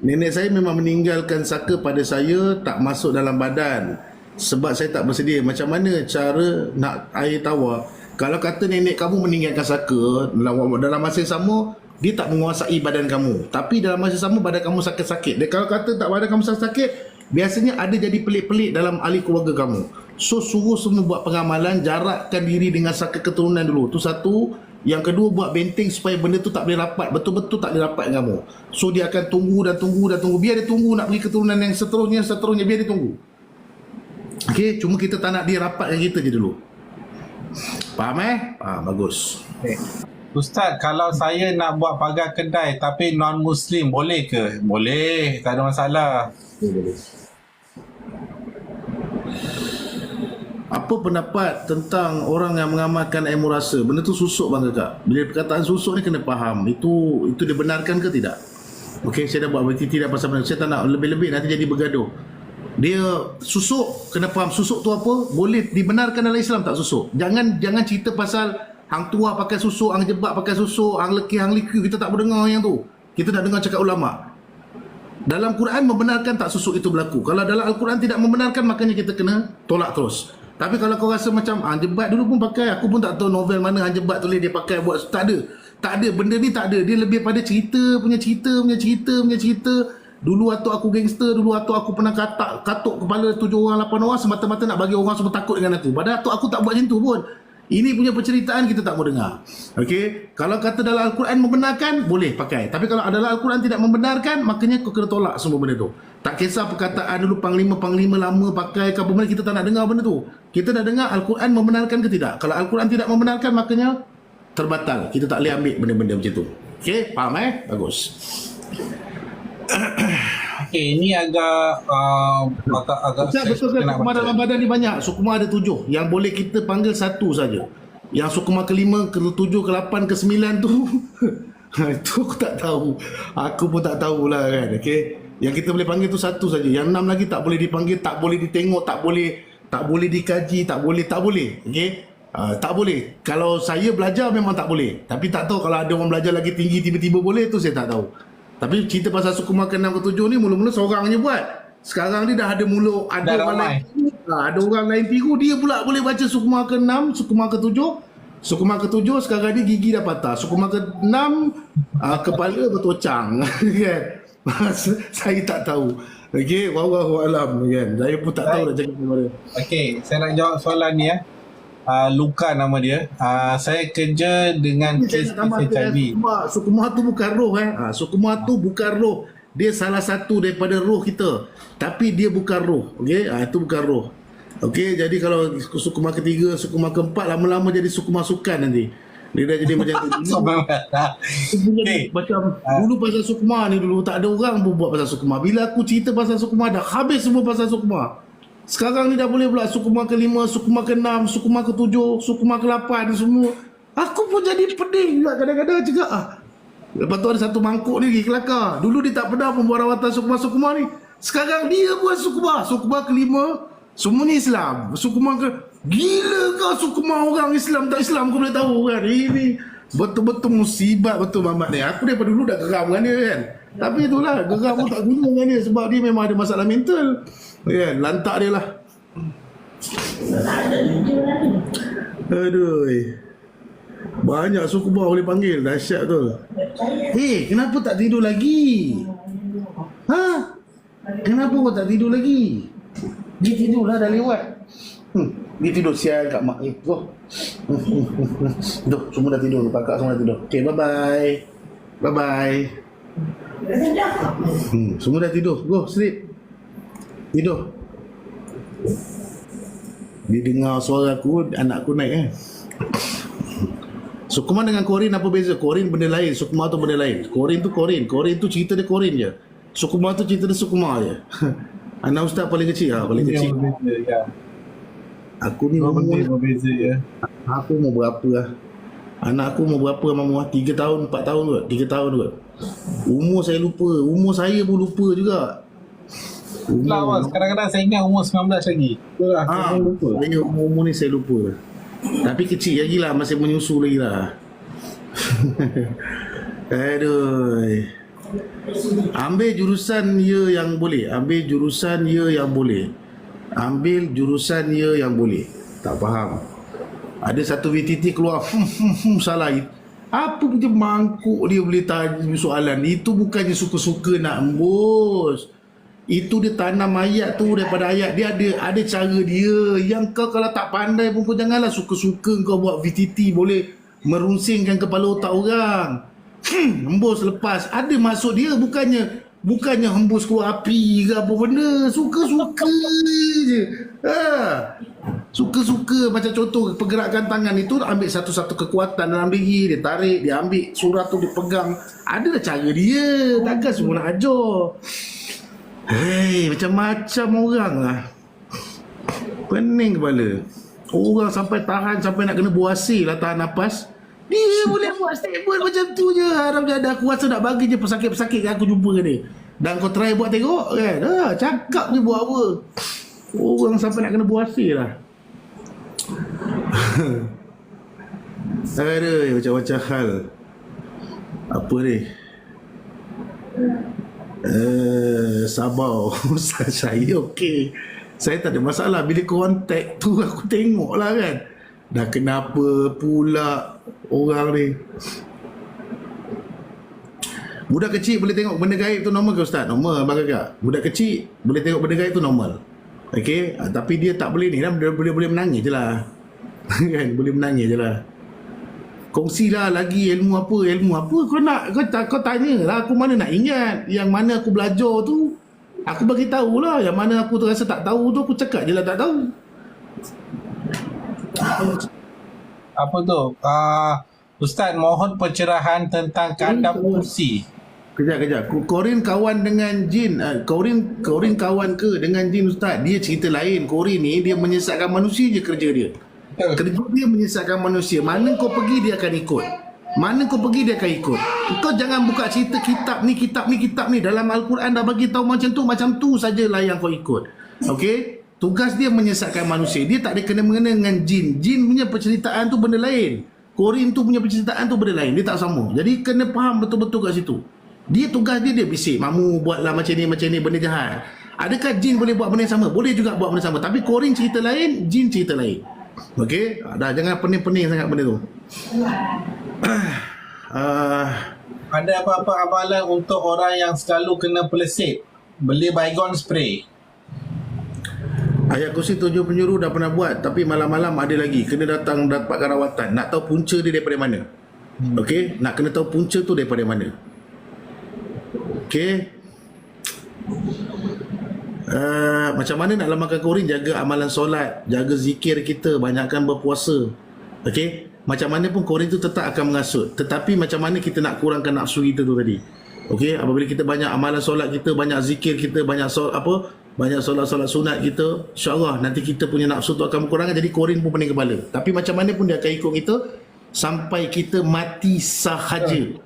B: Nenek saya memang meninggalkan saka pada saya tak masuk dalam badan sebab saya tak bersedia. Macam mana cara nak air tawar? Kalau kata nenek kamu meninggalkan saka dalam masa yang sama, dia tak menguasai badan kamu. Tapi dalam masa yang sama badan kamu sakit-sakit. Dan kalau kata tak badan kamu sakit, biasanya ada jadi pelik-pelik dalam ahli keluarga kamu. So suruh semua buat pengamalan, jarakkan diri dengan saka keturunan dulu. Tu satu. Yang kedua, buat benteng supaya benda tu tak boleh rapat. Betul-betul tak boleh rapat dengan kamu. So dia akan tunggu dan tunggu dan tunggu. Biar dia tunggu nak pergi keturunan yang seterusnya. Biar dia tunggu. Okay, cuma kita tak nak dia rapat dengan kita je dulu. Faham bagus.
C: Okay. Ustaz, kalau saya nak buat pagar kedai tapi non-Muslim, boleh ke? Boleh, tak ada masalah.
B: Apa pendapat tentang orang yang mengamalkan ilmu rasa? Benda tu susuk bang kakak. Bila perkataan susuk ni kena faham. Itu dibenarkan ke tidak? Okey, saya dah buat berarti tidak pasal benda. Saya tak nak lebih-lebih nanti jadi bergaduh. Dia susuk, kena faham susuk tu apa? Boleh dibenarkan dalam Islam tak susuk? Jangan cerita pasal hang tua pakai susuk, hang jebat pakai susuk, hang leki, hang liku. Kita tak boleh dengar yang tu. Kita nak dengar cakap ulama. Dalam Quran membenarkan tak susuk itu berlaku. Kalau dalam Al-Quran tidak membenarkan, makanya kita kena tolak terus. Tapi kalau kau rasa macam jebat dulu pun pakai, aku pun tak tahu novel mana jebat tulis dia pakai buat, tak ada, benda ni tak ada. Dia lebih pada cerita. Dulu waktu aku gangster, dulu waktu aku pernah katuk kepala 7 orang 8 orang semata-mata nak bagi orang semua takut dengan aku. Padahal aku tak buat macam tu pun. Ini punya penceritaan kita tak mau dengar. Okey, kalau kata dalam Al-Quran membenarkan, boleh pakai. Tapi kalau adalah Al-Quran tidak membenarkan, makanya kau kena tolak semua benda tu. Tak kisah perkataan dulu panglima lama pakai ke apa benda, kita tak nak dengar benda tu. Kita nak dengar Al-Quran membenarkan ke tidak. Kalau Al-Quran tidak membenarkan, makanya terbatal. Kita tak boleh ambil benda-benda macam tu. Okey, faham Bagus.
C: Okey, ini agak
B: Betul ke sukma dalam badan ni banyak? Sukma ada 7. Yang boleh kita panggil satu saja. Yang sukma ke-5, ke-7, ke-8, ke-9 tu itu aku tak tahu. Aku pun tak tahulah kan. Okey. Yang kita boleh panggil tu satu saja. Yang 6 lagi tak boleh dipanggil, tak boleh ditengok, tak boleh dikaji, tak boleh. Okey. Tak boleh. Kalau saya belajar memang tak boleh. Tapi tak tahu kalau ada orang belajar lagi tinggi tiba-tiba boleh, tu saya tak tahu. Tapi cerita pasal sukma ke-6 ke-7 ni mula-mula seorang je buat. Sekarang ni dah ada orang lain. Ada orang lain tiru, dia pula boleh baca sukma ke-6, sukma ke-7. Sukma ke-7 sekarang ni gigi dah patah. Sukma ke-6 kepala bertocang. Kan? Saya tak tahu. Okey, wallahu alam kan. Saya pun tak tahu nak cakap macam mana.
C: Okey, saya nak jawab soalan ni Luka nama dia. Saya kerja dengan kes HIV.
B: Sukma tu bukan roh Sukma tu bukan roh. Dia salah satu daripada roh kita. Tapi dia bukan roh. Okey, itu bukan roh. Okey, jadi kalau sukma ke-3, sukma ke-4 lama-lama jadi sukma sukan nanti. Dia dah jadi macam tu.
C: Okay.
B: Macam dulu pasal sukma ni dulu tak ada orang pun buat pasal sukma. Bila aku cerita pasal sukma dah habis semua pasal sukma. Sekarang ni dah boleh pula sukma ke-5, sukma ke-6, sukma ke-7, sukma ke-8 semua. Aku pun jadi pedih pula kadang-kadang cakap lepas tu ada satu mangkuk ni lagi kelakar. Dulu dia tak pernah pun buat rawatan sukma-sukma ni. Sekarang dia buat sukma. Sukma ke-5 semuanya Islam. Sukma ke... Gila kau sukma orang Islam tak Islam kau boleh tahu kan. Ini betul-betul musibat betul Mamat ni. Aku daripada dulu dah geram dengan dia kan. Tapi itulah geram pun tak guna dengan dia sebab dia memang ada masalah mental. Kan, lantak dia lah. Aduh. Banyak suku buah boleh panggil. Dahsyat tu. Kenapa tak tidur lagi? Kenapa kau tak tidur lagi? Dia tidurlah dah lewat. Dia tidur sial kat mak ni. Go. Duh, semua dah tidur. Pakak semua dah tidur. Okay, bye-bye. Bye-bye. Semua dah tidur. Go, sleep. Tidur. Dia dengar suara aku, anak aku naik Sukma dengan Korin apa beza? Korin benda lain, Sukma tu benda lain. Korin tu Korin cerita dia Korin je. Sukma tu cerita dia Sukma je. Anak ustaz paling kecil paling kecil. Aku ni
C: berbeza ya.
B: Aku mau berapa Anak aku mau berapa mamu? 3 tahun, 4 tahun kot. 3 tahun kot. Umur saya lupa. Umur saya pun lupa juga.
C: Lah Bos, kadang-kadang saya ingat umur 19 lagi. Betul lah,
B: Ah,
C: saya lupa.
B: saya umur ni saya lupa. Tapi kecil lagi lah, masih menyusu lagi lah. Aduh. Ambil jurusan ya yang boleh. Ambil jurusan ya yang boleh. Ambil jurusan ya yang boleh. Tak faham. Ada satu VTT keluar salah. Apa punya mangkuk dia boleh tanya soalan. Itu bukannya suka-suka nak embus. Itu dia tanam ayat tu daripada ayat. Dia ada cara dia. Yang kau kalau tak pandai pun kau janganlah suka-suka kau buat VTT boleh merunsingkan kepala otak orang. Hembus lepas. Ada maksud dia, bukannya hembus keluar api ke apa benda. Suka-suka je. Suka-suka. Macam contoh pergerakan tangan itu, ambil satu-satu kekuatan dalam diri. Dia tarik, dia ambil surat tu, dia pegang. Adalah cara dia. Takkan semua nak ajar. Hei, macam-macam orang lah. Pening kepala. Orang sampai tahan, sampai nak kena buasir lah tahan nafas. Dia boleh buat statement macam tu je. Harap dia ada. Aku rasa nak bagi je pesakit-pesakit yang aku jumpa dengan dia. Dan kau try buat tengok kan. Cakap je buat apa. Orang sampai nak kena buasir lah. Aduh, macam-macam hal. Apa ni? Sabar. Saya okey. Saya tak ada masalah. Bila kontak tu aku tengok lah kan. Dah kenapa pula orang ni. Budak kecil boleh tengok benda gaib tu normal ke Ustaz? Normal bang Kakak. Budak kecil boleh tengok benda gaib tu normal. Okey, tapi dia tak boleh ni lah. Dia boleh menangis je lah. Kan, boleh menangis je lah. Kongsilah lagi ilmu apa kau nak, kau tanya lah. Aku mana nak ingat. Yang mana aku belajar tu aku bagi tahu lah. Yang mana aku terasa tak tahu tu aku cakap je lah tak tahu.
C: Apa tu? Ustaz mohon pencerahan tentang kadam kursi.
B: Kejap. Korin kawan dengan jin. Korin kawan ke dengan jin Ustaz? Dia cerita lain. Korin ni dia menyesatkan manusia je kerja dia. Kerja dia menyesatkan manusia. Mana kau pergi dia akan ikut. Mana kau pergi dia akan ikut. Kau jangan buka cerita kitab ni. Dalam Al-Quran dah bagi tahu macam tu sajalah yang kau ikut. Okey? Tugas dia menyesatkan manusia. Dia tak ada kena-mengena dengan jin. Jin punya penceritaan tu benda lain. Korin tu punya penceritaan tu benda lain. Dia tak sama. Jadi kena faham betul-betul kat situ. Dia tugas dia bisik. Mamu buatlah macam ni benda jahat. Adakah jin boleh buat benda yang sama? Boleh juga buat benda sama. Tapi korin cerita lain, jin cerita lain. Okey? Dah jangan pening-pening sangat benda tu.
C: Ada apa-apa amalan untuk orang yang selalu kena pelesit? Beli baygon spray.
B: Ayat kursi 7 penyuruh dah pernah buat. Tapi malam-malam ada lagi. Kena datang dapatkan rawatan. Nak tahu punca dia daripada mana. Okey? Nak kena tahu punca tu daripada mana. Okey? Macam mana nak lamakan korin? Jaga amalan solat. Jaga zikir kita. Banyakkan berpuasa. Okey? Macam mana pun korin tu tetap akan mengasut. Tetapi macam mana kita nak kurangkan nafsu kita tu tadi. Okey? Apabila kita banyak amalan solat kita, banyak zikir kita, banyak solat-solat sunat kita, insyaAllah nanti kita punya nafsu tu akan berkurang. Jadi korin pun pening kepala. Tapi macam mana pun dia akan ikut kita sampai kita mati sahaja.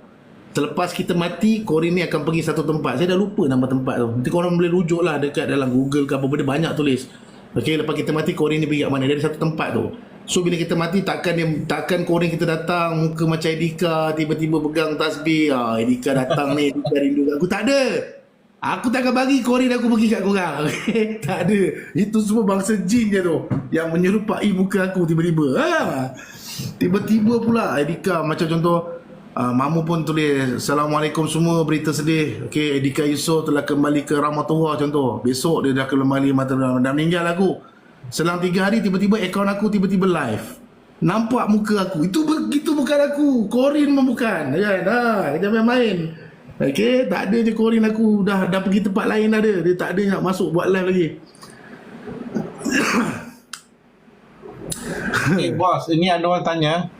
B: Terlepas kita mati, korin ni akan pergi satu tempat. Saya dah lupa nama tempat tu. Nanti korang boleh rujuk lah dekat dalam Google ke apa benda, banyak tulis. Okey, lepas kita mati korin ni pergi kat mana. Dari satu tempat tu. So bila kita mati takkan korin kita datang muka macam Edika tiba-tiba pegang tasbih. Edika datang ni, Edika rindu aku. Tak ada. Aku takkan bagi korin aku pergi kat korang. Okay? Tak ada. Itu semua bangsa jin je tu yang menyerupai muka aku tiba-tiba. Tiba-tiba pula Edika macam contoh Mamu pun tulis Assalamualaikum semua, berita sedih. Okay, Edika Yusof telah kembali ke rahmatullah contoh. Besok dia dah kembali dah meninggal aku. Selang 3 hari tiba-tiba akaun aku tiba-tiba live. Nampak muka aku. Itu bukan aku. Korin pun bukan. Jangan main. Okay, tak ada je korin aku. Dah pergi tempat lain dah dia. Dia tak ada nak masuk buat live lagi.
C: Bos, ini ada orang tanya.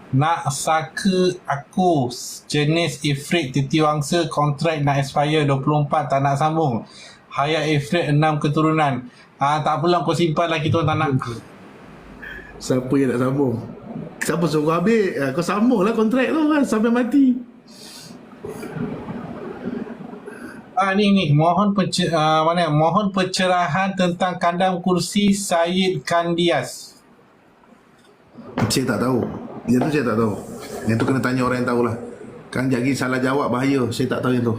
C: Nak saka aku jenis Ifrit Titiwangsa, kontrak nak expire 24, tak nak sambung. Hayat Ifrit 6 keturunan. Tak apalah, kau simpan lah, kita orang tak nak.
B: Siapa yang nak sambung? Siapa suruh habis? Kau sambung lah kontrak tu kan sampai mati.
C: Ni mohon pencerahan tentang kandang kursi Syed Kandias.
B: Saya tak tahu. Yang tu saya tak tahu. Yang tu kena tanya orang yang tahulah. Kan jadi salah jawab bahaya. Saya tak tahu yang tu.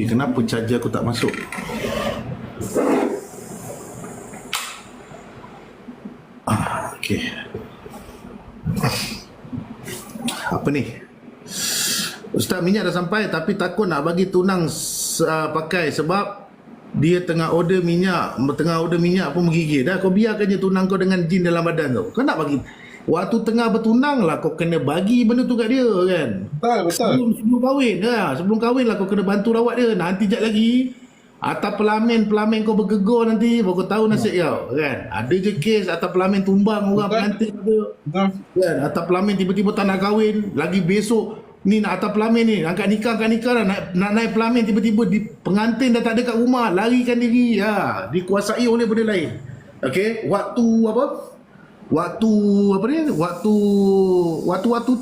B: Kenapa charger aku tak masuk? Okey. Apa ni? Ustaz, minyak dah sampai tapi takut nak bagi tunang pakai sebab dia tengah order minyak pun menggigil. Dah kau biarkan je tunang kau dengan jin dalam badan tu. Kau nak bagi waktu tengah bertunang lah kau kena bagi benda tu kat dia kan.
C: Betul.
B: Sebelum kahwin sebelum kahwin lah kau kena bantu rawat dia. Nanti jap lagi atas pelamin kau bergegar nanti baru kau tahu nasib kau kan. Ada je kes atas pelamin tumbang orang pengantin ada. Kan atas pelamin tiba-tiba tak nak kahwin, lagi besok ni nak atas pelamin ni angkat nikah dah nak naik pelamin, tiba-tiba di pengantin dah tak ada kat rumah, larikan diri dikuasai oleh benda lain. Okey, waktu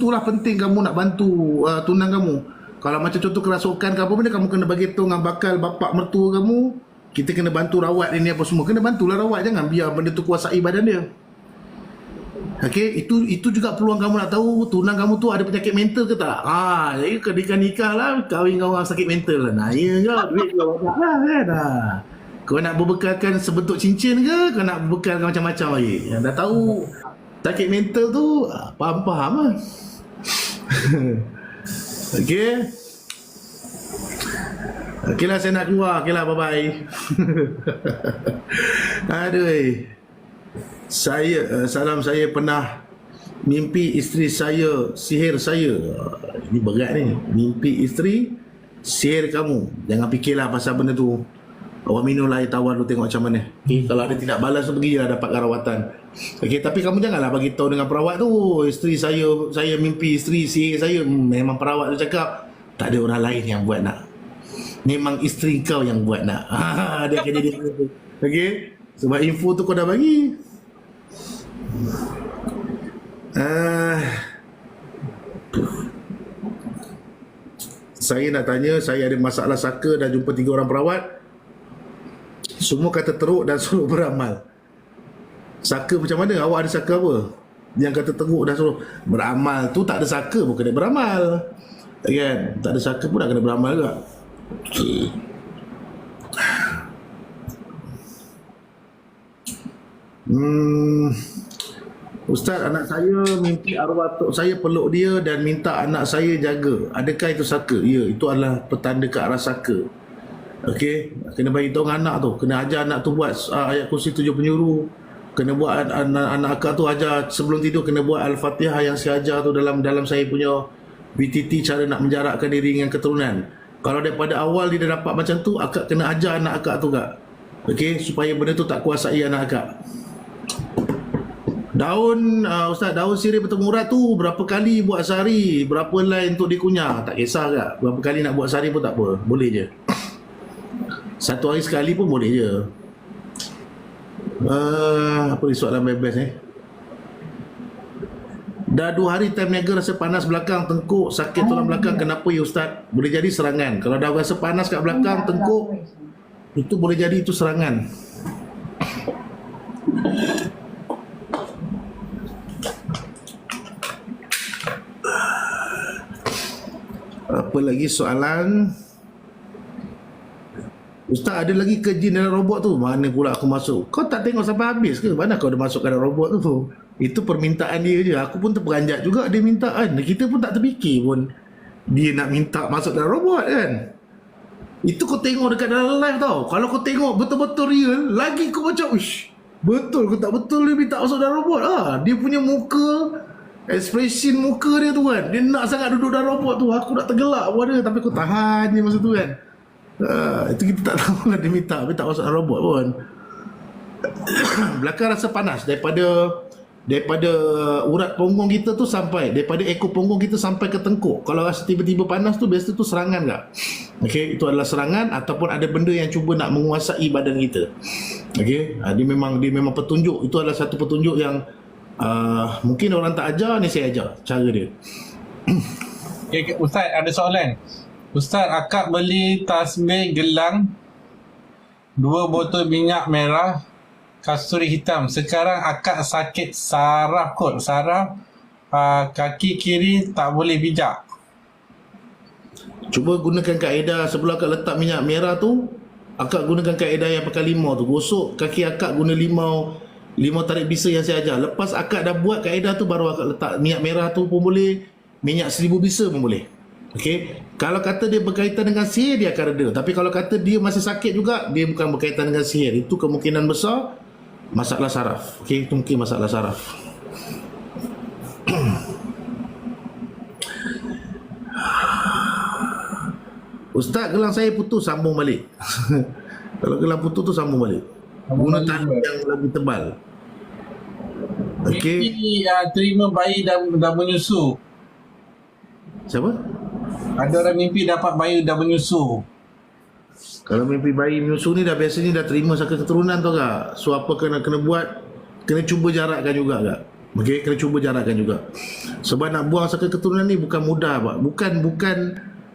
B: tu lah penting kamu nak bantu tunang kamu. Kalau macam contoh kerasukan ke apa benda, kamu kena bagi tahu dengan bakal bapak mertua kamu, kita kena bantu rawat ini apa semua, kena bantulah rawat, jangan biar benda tu kuasai badan dia. Okey, itu juga peluang kamu nak tahu tunang kamu tu ada penyakit mental ke tak. Jadi ketika nikah lah kahwin kau orang sakit mental lah. Nah, ya ke duit kau banyak lah kan. Kau nak berbekalkan sebentuk cincin ke, kau nak berbekalkan macam-macam lagi. Yang dah tahu sakit mental tu faham lah. Okey. Okeylah, saya nak keluar. Okeylah, bye-bye. Aduh. Salam, saya pernah mimpi isteri saya sihir saya. Ini berat ni. Mimpi isteri sihir kamu. Jangan fikirlah pasal benda tu. Awak minumlah air tawar dulu, tengok macam mana. Kalau ada tidak balas tu, pergilah dapatkan rawatan. Tapi kamu janganlah bagi tahu dengan perawat tu, isteri saya mimpi isteri sihir saya. Memang perawat tu cakap tak ada orang lain yang buat nak. Memang isteri kau yang buat nak. Dia akan jadi tu. Sebab info tu kau dah bagi. Saya nak tanya, saya ada masalah saka dan jumpa 3 orang perawat. Semua kata teruk dan suruh beramal. Saka macam mana? Awak ada saka apa? Yang kata teruk dan suruh beramal tu tak ada saka pun kena beramal. Kan? Tak ada saka pun nak kena beramal juga. Ustaz, anak saya mimpi arwah tok saya peluk dia dan minta anak saya jaga. Adakah itu saka? Ya, itu adalah petanda ke arah saka. Okey, kena bagi tahu dengan anak tu. Kena ajar anak tu buat ayat kursi 7 penyuruh. Kena buat anak akak tu ajar sebelum tidur, kena buat Al-Fatihah yang saya ajar tu dalam saya punya VTT, cara nak menjarakkan diri dengan keturunan. Kalau daripada awal dia dah dapat macam tu, akak kena ajar anak akak tu kak. Okey, supaya benda tu tak kuasai anak akak. Ustaz, daun sirih bertemu urat tu berapa kali buat sehari, berapa line untuk dikunyah, tak kisah kak. Berapa kali nak buat sehari pun tak apa, boleh je. 1 hari sekali pun boleh je. Apa ni soalan best ni? Dah 2 hari time niaga rasa panas belakang, tengkuk, sakit tulang belakang. Kenapa ya Ustaz? Boleh jadi serangan. Kalau dah rasa panas kat belakang, tengkuk, itu boleh jadi itu serangan. Apa lagi soalan? Ustaz, ada lagi ke jin dalam robot tu? Mana pula aku masuk? Kau tak tengok sampai habis ke? Mana kau dah masuk ke dalam robot tu? Itu permintaan dia je. Aku pun terperanjat juga dia minta kan. Kita pun tak terfikir pun dia nak minta masuk dalam robot kan. Itu kau tengok dekat dalam live tau. Kalau kau tengok betul-betul real, lagi kau macam uish, betul ke tak betul dia minta masuk dalam robot. Dia punya muka, expression muka dia tu kan, dia nak sangat duduk dalam robot tu. Aku nak tergelak pun ada, tapi aku tahan je masa tu kan. Itu kita tak tahu lah dia minta, tapi tak masuk dalam robot pun. Belakang rasa panas daripada urat punggung kita tu sampai, daripada ekor punggung kita sampai ke tengkuk. Kalau rasa tiba-tiba panas tu, biasa tu serangan tak? Okey, itu adalah serangan ataupun ada benda yang cuba nak menguasai badan kita. Okey, dia memang petunjuk. Itu adalah satu petunjuk yang mungkin orang tak ajar, ni saya ajar cara dia.
C: Okay, Ustaz, ada soalan. Ustaz, akak beli tasbih gelang, 2 botol minyak merah, kasturi hitam. Sekarang akak sakit saraf kot. Saraf kaki kiri tak boleh pijak.
B: Cuba gunakan kaedah sebelum akak letak minyak merah tu, akak gunakan kaedah yang pakai limau tu. Gosok kaki akak guna limau tarik bisa yang saya ajar. Lepas akak dah buat kaedah tu, baru akak letak minyak merah tu pun boleh, minyak 1000 bisa pun boleh. Okey. Kalau kata dia berkaitan dengan sihir, dia akan reda. Tapi kalau kata dia masih sakit juga, dia bukan berkaitan dengan sihir. Itu kemungkinan besar masalah saraf. Okey, itu mungkin masalah saraf. Ustaz, gelang saya putus, sambung balik. Kalau gelang putus tu sambung balik. Guna tali yang lagi tebal. Okey.
C: Mimpi terima bayi dah menyusu.
B: Siapa?
C: Ada orang mimpi dapat bayi dah menyusu.
B: Kalau mimpi bayi menyusu ni dah biasanya dah terima saka keturunan tu kak. So apa kena buat, kena cuba jarakkan juga kak. Okey, kena cuba jarakkan juga. Sebab nak buang saka keturunan ni bukan mudah pak.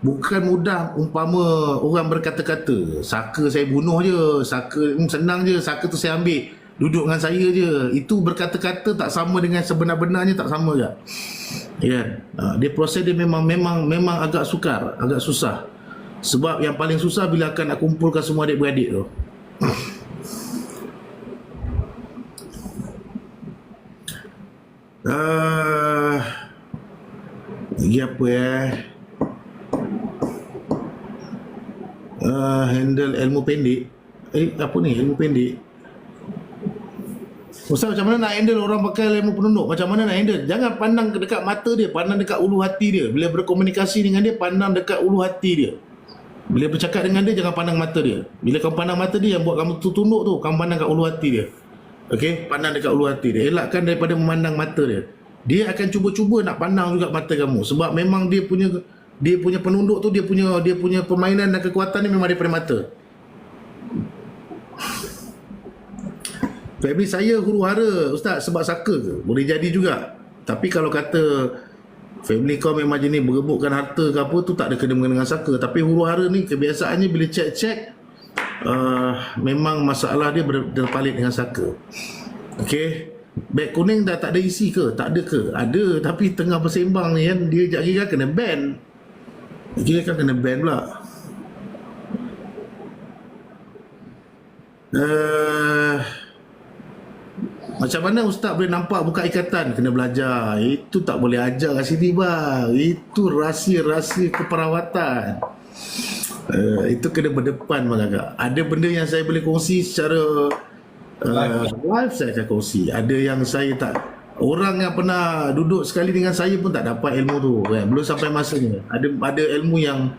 B: Bukan mudah umpama orang berkata-kata, saka saya bunuh je, saka senang je, saka tu saya ambil, duduk dengan saya je. Itu berkata-kata tak sama dengan sebenar-benarnya, tak sama kak. Ya, dia proses dia memang agak sukar, agak susah. Sebab yang paling susah bila akan nak kumpulkan semua adik-beradik tu. Lagi apa handle ilmu pendek. Apa ni ilmu pendek? Ustaz, macam mana nak handle orang pakai ilmu penunduk? Macam mana nak handle? Jangan pandang dekat mata dia, pandang dekat ulu hati dia. Bila berkomunikasi dengan dia, pandang dekat ulu hati dia. Bila bercakap dengan dia, jangan pandang mata dia. Bila kau pandang mata dia, yang buat kamu tunduk tu, kamu pandang kat ulu hati dia. Okey, pandang dekat ulu hati dia. Elakkan daripada memandang mata dia. Dia akan cuba-cuba nak pandang juga mata kamu. Sebab memang dia punya penunduk tu, dia punya permainan dan kekuatan ni memang daripada mata. Family saya huru-hara Ustaz sebab saka ke? Boleh jadi juga. Tapi kalau kata family kau memang jenis berebutkan harta ke apa, tu tak ada kena dengan saka. Tapi huru-hara ni kebiasaannya bila cek memang masalah dia berpalit dengan saka. Okey. Beg kuning dah tak ada isi ke? Tak ada ke? Ada, tapi tengah bersembang ni kan, dia sekejap lagi kan kena ban. Dia kan kena ban pula. Macam mana Ustaz boleh nampak buka ikatan? Kena belajar. Itu tak boleh ajar kat sini bang. Itu rahsia-rahsia keperawatan. Itu kena berdepan bang agak. Ada benda yang saya boleh kongsi secara live, saya akan kongsi. Ada yang saya tak, orang yang pernah duduk sekali dengan saya pun tak dapat ilmu tu kan? Belum sampai masanya. Ada ilmu yang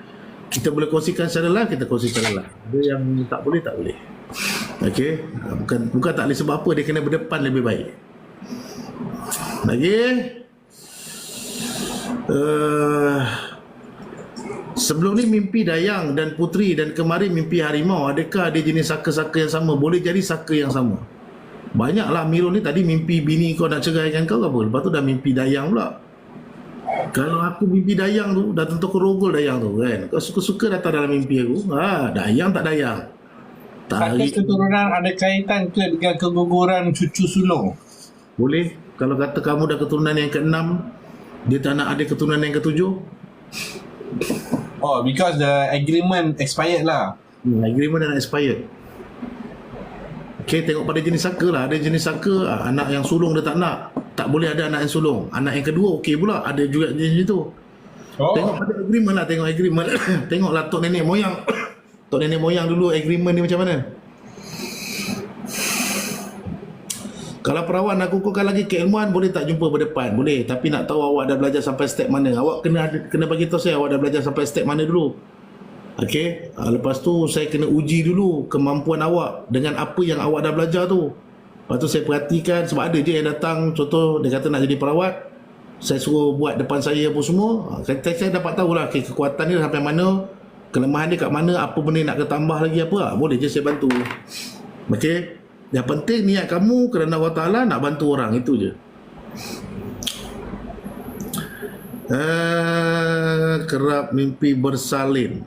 B: kita boleh kongsikan secara live, kita kongsi secara live. Ada yang tak boleh. Okey, bukan tak boleh sebab apa, dia kena berdepan lebih baik. Lagi sebelum ni mimpi dayang dan putri dan kemarin mimpi harimau. Adakah dia jenis saka-saka yang sama? Boleh jadi saka yang sama. Banyaklah Mirul ni tadi mimpi bini kau nak ceraikan kau ke apa, lepas tu dah mimpi dayang pula. Kalau aku mimpi dayang tu, dah tentu aku rogol dayang tu kan. Kau suka-suka datang dalam mimpi aku. Dayang tak dayang.
C: Sakit keturunan ada kaitan ke dengan keguguran cucu sulung?
B: Boleh. Kalau kata kamu dah keturunan yang ke-6, dia tak nak ada keturunan yang ke-7.
C: Oh, because the agreement expired lah.
B: Agreement dah expired. Okay, tengok pada jenis saka lah. Ada jenis saka, anak yang sulung dia tak nak. Tak boleh ada anak yang sulung. Anak yang kedua okey pula. Ada juga jenis itu. Tengok pada agreement lah. Tengok agreement. Tengoklah tok nenek moyang. Tok nenek moyang dulu agreement ni macam mana. Kalau perawan nak kukuhkan lagi keilmuan, boleh tak jumpa berdepan? Boleh. Tapi nak tahu awak dah belajar sampai step mana. Awak kena bagi tahu saya awak dah belajar sampai step mana dulu. Okey. Lepas tu saya kena uji dulu kemampuan awak dengan apa yang awak dah belajar tu. Lepas tu saya perhatikan, sebab ada je yang datang, contoh dia kata nak jadi perawat, saya suruh buat depan saya apa semua. Saya dapat tahulah kekuatan dia sampai mana, kelemahan dia kat mana, apa benda nak ketambah lagi apa. Boleh je saya bantu. Okey. Yang penting niat kamu kerana Allah Ta'ala nak bantu orang, itu je. kerap mimpi bersalin.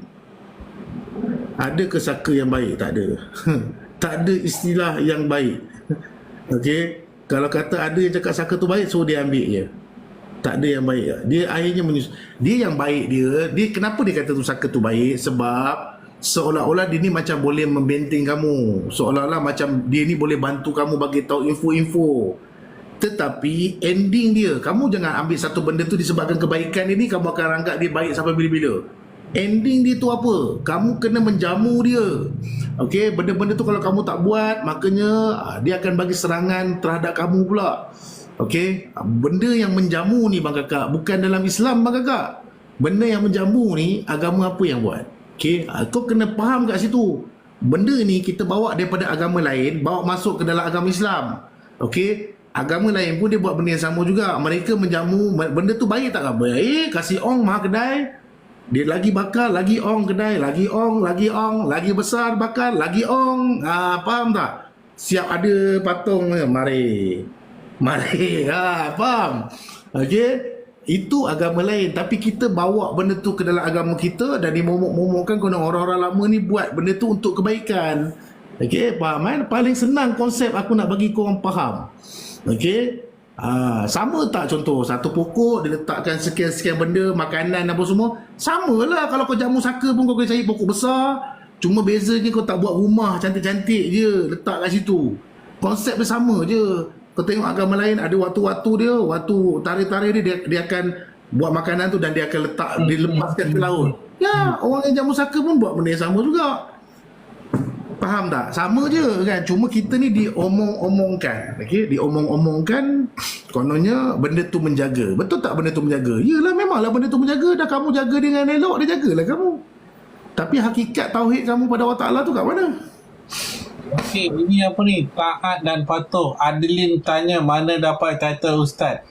B: Ada ke saka yang baik? Tak ada. Tak ada istilah yang baik. Okey, kalau kata ada yang cakap saka tu baik, so dia ambil je. Tak ada yang baik. Dia akhirnya dia yang baik dia kenapa dia kata tu saka tu baik? Sebab seolah-olah dia ni macam boleh membenteng kamu. Seolah-olah macam dia ni boleh bantu kamu bagi tahu info-info. Tetapi ending dia, kamu jangan ambil satu benda tu disebabkan kebaikan dia ni, kamu akan anggap dia baik sampai bila-bila. Ending dia tu apa? Kamu kena menjamu dia. Okey, benda-benda tu kalau kamu tak buat, makanya dia akan bagi serangan terhadap kamu pula. Okey, benda yang menjamu ni bang kakak bukan dalam Islam bang kakak. Benda yang menjamu ni agama apa yang buat? Okey, kau kena faham kat situ. Benda ni kita bawa daripada agama lain, bawa masuk ke dalam agama Islam. Okey, agama lain pun dia buat benda yang sama juga. Mereka menjamu, benda tu baik tak kah? Baik, kasih ong mahal kedai. Dia lagi bakar, lagi ong kedai, lagi ong, lagi besar bakar, lagi ong. Faham tak? Siap ada patung, mari. Faham? Okey, itu agama lain, tapi kita bawa benda tu ke dalam agama kita dan dimomok-momokkan konon orang-orang lama ni buat benda tu untuk kebaikan. Okey, faham kan? Paling senang konsep aku nak bagi korang faham. Okey, sama tak contoh satu pokok dia letakkan sekian-sekian benda, makanan apa semua, samalah kalau kau jamu saka pun kau kena cari pokok besar, cuma bezanya kau tak buat rumah cantik-cantik je letak kat situ. Konsep dia sama je. Kau tengok agama lain ada waktu-waktu dia, waktu tarikh-tarikh dia akan buat makanan tu dan dia akan letak, dilepaskan ke laut. Ya, orang yang jamu saka pun buat benda yang sama juga. Faham tak? Sama je kan. Cuma kita ni diomong-omongkan. Okey, diomong-omongkan kononnya benda tu menjaga. Betul tak benda tu menjaga? Yalah, memanglah benda tu menjaga. Dah kamu jaga dengan elok, dia jagalah kamu. Tapi hakikat tauhid kamu pada Allah Ta'ala tu kat mana?
C: Okey, ini apa ni? Taat dan patuh. Adeline tanya mana dapat title ustaz.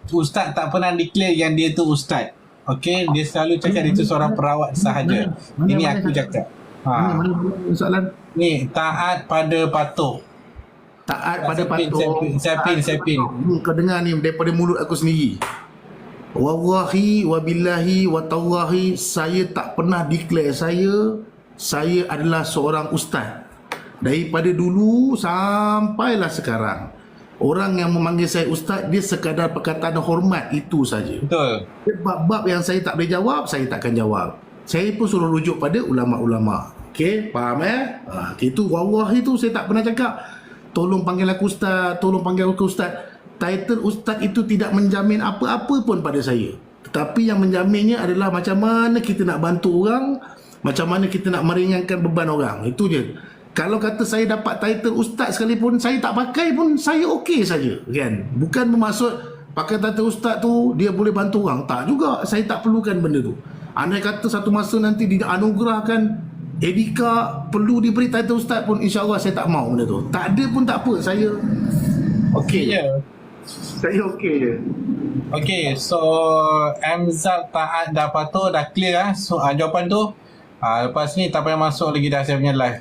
C: Ustaz tak pernah declare yang dia tu ustaz. Okey, dia selalu cakap dia tu seorang perawat sahaja. Ini aku cakap.
B: Mana soalan?
C: Ni, taat pada patuh.
B: Taat pada patuh.
C: Saya pin.
B: Kau dengar ni daripada mulut aku sendiri. Wallahi wabillahi watallahi, saya tak pernah declare saya adalah seorang ustaz. Daripada dulu sampailah sekarang, orang yang memanggil saya ustaz, dia sekadar perkataan hormat, itu saja.
C: Betul.
B: Bab-bab yang saya tak boleh jawab, saya takkan jawab. Saya pun suruh rujuk pada ulama-ulama. Okey, faham itu wallahi tu saya tak pernah cakap tolong panggil aku ustaz, tolong panggil aku ustaz. Title ustaz itu tidak menjamin apa-apa pun pada saya. Tetapi yang menjaminnya adalah macam mana kita nak bantu orang, macam mana kita nak meringankan beban orang. Itu je. Kalau kata saya dapat title ustaz sekalipun, saya tak pakai pun, saya okey saja, kan? Bukan bermaksud pakai title ustaz tu dia boleh bantu orang. Tak juga, saya tak perlukan benda tu. Andai kata satu masa nanti dianugerahkan Edika perlu diberi title ustaz pun, insya-Allah saya tak mau benda tu. Tak ada pun tak apa, saya okey je. Saya okey je.
C: Okey, so Amzal taat dah patuh dah clear so jawapan tu. Lepas ni tak payah masuk lagi dah saya punya live.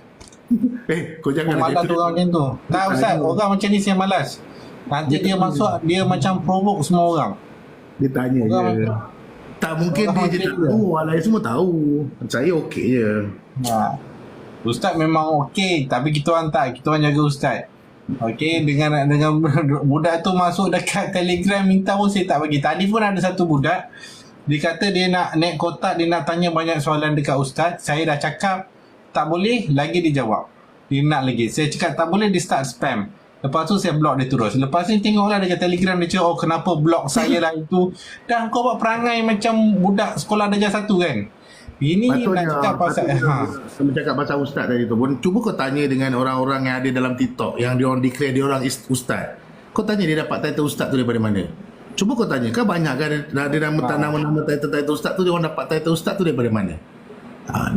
B: Kau jangan
C: malas orang macam tu. Tak ustaz, orang macam ni saya malas. Nanti dia masuk, dia macam provoke semua orang.
B: Dia tanya orang je. Tak mungkin dia je tak tahu, orang lain semua tahu. Saya okey je.
C: Ustaz memang okey, tapi kita orang tak, kita orang jaga ustaz. Okey, dengan budak tu masuk dekat Telegram minta pun saya tak bagi. Tadi pun ada satu budak, dia kata dia nak naik kotak, dia nak tanya banyak soalan dekat ustaz. Saya dah cakap tak boleh, lagi dia jawab. Dia nak lagi. Saya cakap tak boleh, dia start spam. Lepas tu saya block dia terus. Lepas ni tengoklah dekat Telegram dia cakap, oh kenapa block saya lah itu. Dah kau buat perangai macam budak sekolah darjah 1 kan. Ini patutnya, nak cakap pasal
B: saya cakap pasal ustaz tadi tu pun. Cuba kau tanya dengan orang-orang yang ada dalam TikTok yang dia orang declare dia orang ustaz. Kau tanya dia dapat title ustaz tu daripada mana. Cuba kau tanya, kan banyak kan ada nama-nama title ustaz tu, dia orang dapat title ustaz tu daripada mana.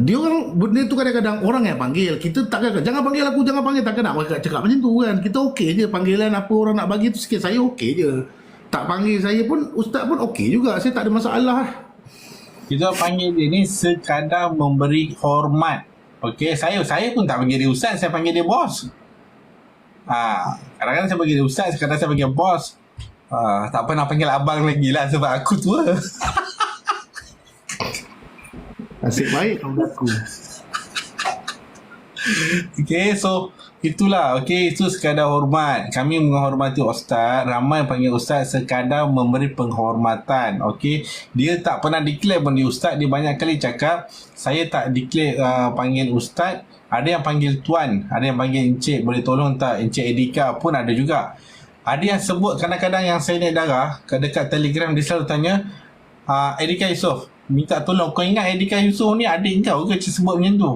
B: Dia orang benda tu kadang-kadang orang yang panggil, kita tak kata jangan panggil aku, jangan panggil, takkan nak cakap macam tu kan. Kita okey je, panggilan apa orang nak bagi tu sikit, saya okey je. Tak panggil saya pun ustaz pun okey juga, saya tak ada masalah.
C: Kita panggil dia ni sekadar memberi hormat. Okey, saya pun tak panggil dia ustaz, saya panggil dia bos. Kadang-kadang saya panggil dia ustaz, kadang saya panggil bos. Tak pernah panggil abang lagi lah sebab aku tua.
B: Nasib baik kau aku.
C: Okay, so itulah. Okay, itu sekadar hormat. Kami menghormati ustaz. Ramai panggil ustaz sekadar memberi penghormatan. Okay, dia tak pernah declare pun dia ustaz. Dia banyak kali cakap, saya tak declare panggil ustaz. Ada yang panggil tuan, ada yang panggil encik. Boleh tolong tak Encik Edika pun ada juga. Ada yang sebut kadang-kadang yang saya naik darah dekat Telegram, dia selalu tanya, Edika Yusof, minta tolong. Kau ingat Edika Yusof ni adik kau ke sebut macam tu?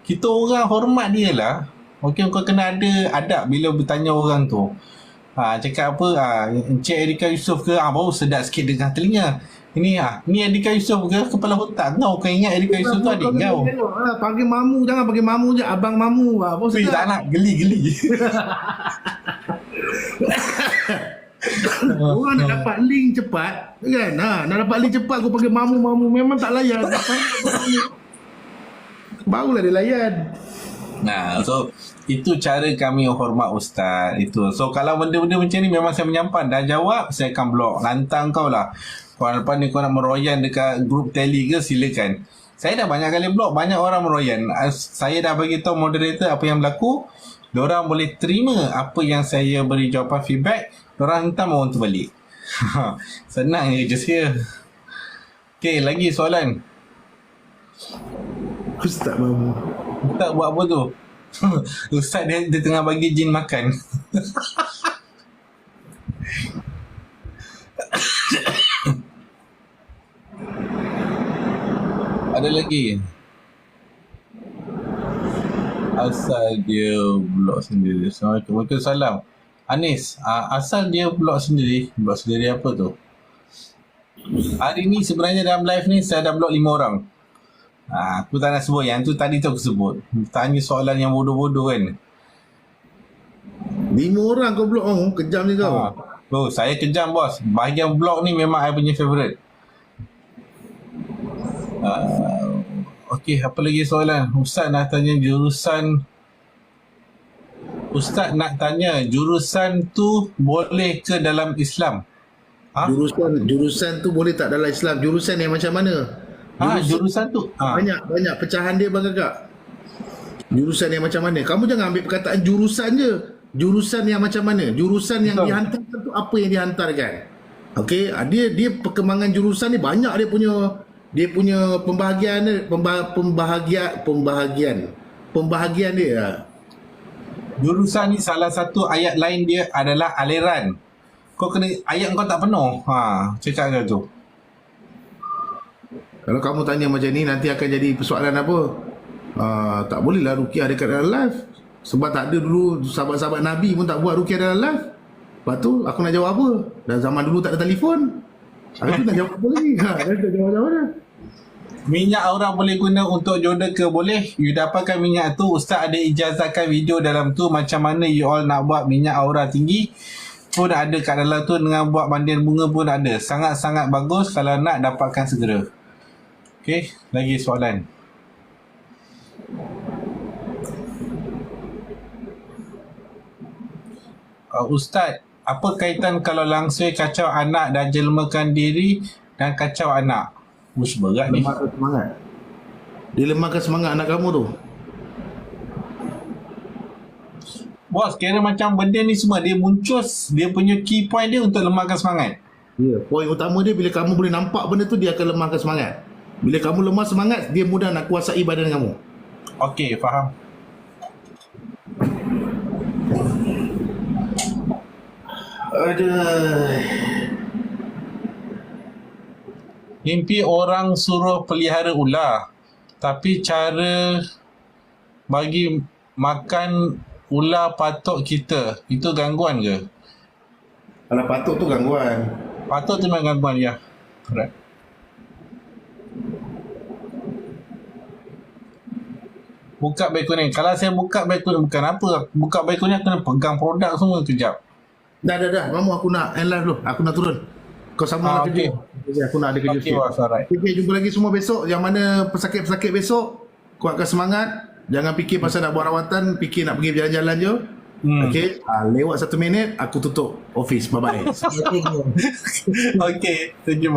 C: Kita orang hormat dia lah. Okey, kau kena ada adab bila bertanya orang tu. Cakap apa, Encik Edika Yusof ke? Baru sedap sikit dengar telinga. Ini ni Edika Yusof ke? Kepala otak kau. Kau ingat Edika Yusof tu adik kau?
B: Panggil mamu, jangan panggil mamu je, abang mamu. Baru
C: Weh, tak
B: sedap.
C: nak, geli.
B: Orang nak dapat link cepat kan? Nak dapat link cepat kau panggil mamu. Memang tak layan. Barulah dia layan.
C: Nah, so itu cara kami hormat ustaz. Itu. So kalau benda-benda macam ni memang saya menyampan. Dah jawab, saya akan blok. Lantang kau lah. Kalau lepas ni kau nak meroyan dekat grup tele ke, silakan. Saya dah banyak kali blok. Banyak orang meroyan. Saya dah bagi tahu moderator apa yang berlaku. Diorang boleh terima apa yang saya beri jawapan feedback. Diorang hantar orang tu balik. Senang je saya. Okay, lagi soalan.
B: Ustaz mamu.
C: Ustaz buat apa tu? Ustaz dia tengah bagi jin makan. Ada lagi. Asal dia blok sendiri. Assalamualaikum. Waalaikumsalam. Anis, asal dia blok sendiri. Blok sendiri apa tu? Hari ni sebenarnya dalam live ni saya dah blok 5 orang. Aku tak nak sebut. Yang tu tadi tu aku sebut. Tanya soalan yang bodoh-bodoh kan.
B: 5 orang kau blok. Kejam ni kau.
C: Oh, saya kejam bos. Bahagian blog ni memang saya punya favourite. Okey, apa lagi soalan? Ustaz nak tanya jurusan tu boleh ke dalam Islam?
B: Jurusan tu boleh tak dalam Islam? Jurusan yang macam mana?
C: Jurusan tu.
B: Banyak pecahan dia bang kakak. Jurusan yang macam mana? Kamu jangan ambil perkataan jurusan je. Jurusan yang macam mana? Jurusan yang dihantarkan tu apa yang dihantarkan? Okey, dia perkembangan jurusan ni banyak dia punya pembahagian dia.
C: Jurusan ni salah satu ayat lain dia adalah aliran. Kau kena ayat kau tak penuh. Cakap ke tu.
B: Kalau kamu tanya macam ni nanti akan jadi persoalan apa? Tak bolehlah ruqyah dekat dalam live. Sebab tak ada dulu sahabat-sahabat Nabi pun tak buat ruqyah dalam live. Lepas tu aku nak jawab apa? Dan zaman dulu tak ada telefon. Aku nak jawab apa lagi? Dah jawab dah.
C: Minyak aura boleh guna untuk jodoh ke? Boleh. You dapatkan minyak tu, Ustaz ada ijazahkan video dalam tu macam mana you all nak buat minyak aura tinggi pun ada kat dalam tu, dengan buat mandian bunga pun ada. Sangat-sangat bagus. Kalau nak, dapatkan segera. Okay, lagi soalan. Ustaz, apa kaitan kalau langsui kacau anak dan jelmakan diri dan kacau anak? Ush, berat ni.
B: Lemahkan semangat. Dia lemahkan semangat anak kamu tu.
C: Bos, kira macam benda ni semua dia muncul, dia punya key point dia untuk lemahkan semangat.
B: Ya, poin utama dia bila kamu boleh nampak benda tu, dia akan lemahkan semangat. Bila kamu lemah semangat, dia mudah nak kuasai badan kamu.
C: Okey, faham.
B: Aduh.
C: Mimpi orang suruh pelihara ular, tapi cara bagi makan ular patuk kita, itu gangguan ke?
B: Kalau patuk tu gangguan.
C: Patuk tu memang gangguan, ya. Correct. Buka beg kuning. Kalau saya buka beg kuning, bukan apa. Buka beg kuning, aku kena pegang produk semua kejap.
B: Dah. Mamu aku nak end live dulu. Aku nak turun. Kau sama nak kerja. Okay, aku nak ada kerja
C: Okay,
B: sikit.
C: was alright.
B: Okay, jumpa lagi semua besok. Yang mana pesakit-pesakit besok, kuatkan semangat. Jangan fikir pasal nak buat rawatan, fikir nak pergi jalan-jalan je. Okay, lewat 1 minit, aku tutup office. Bye-bye.
C: Okay, thank you,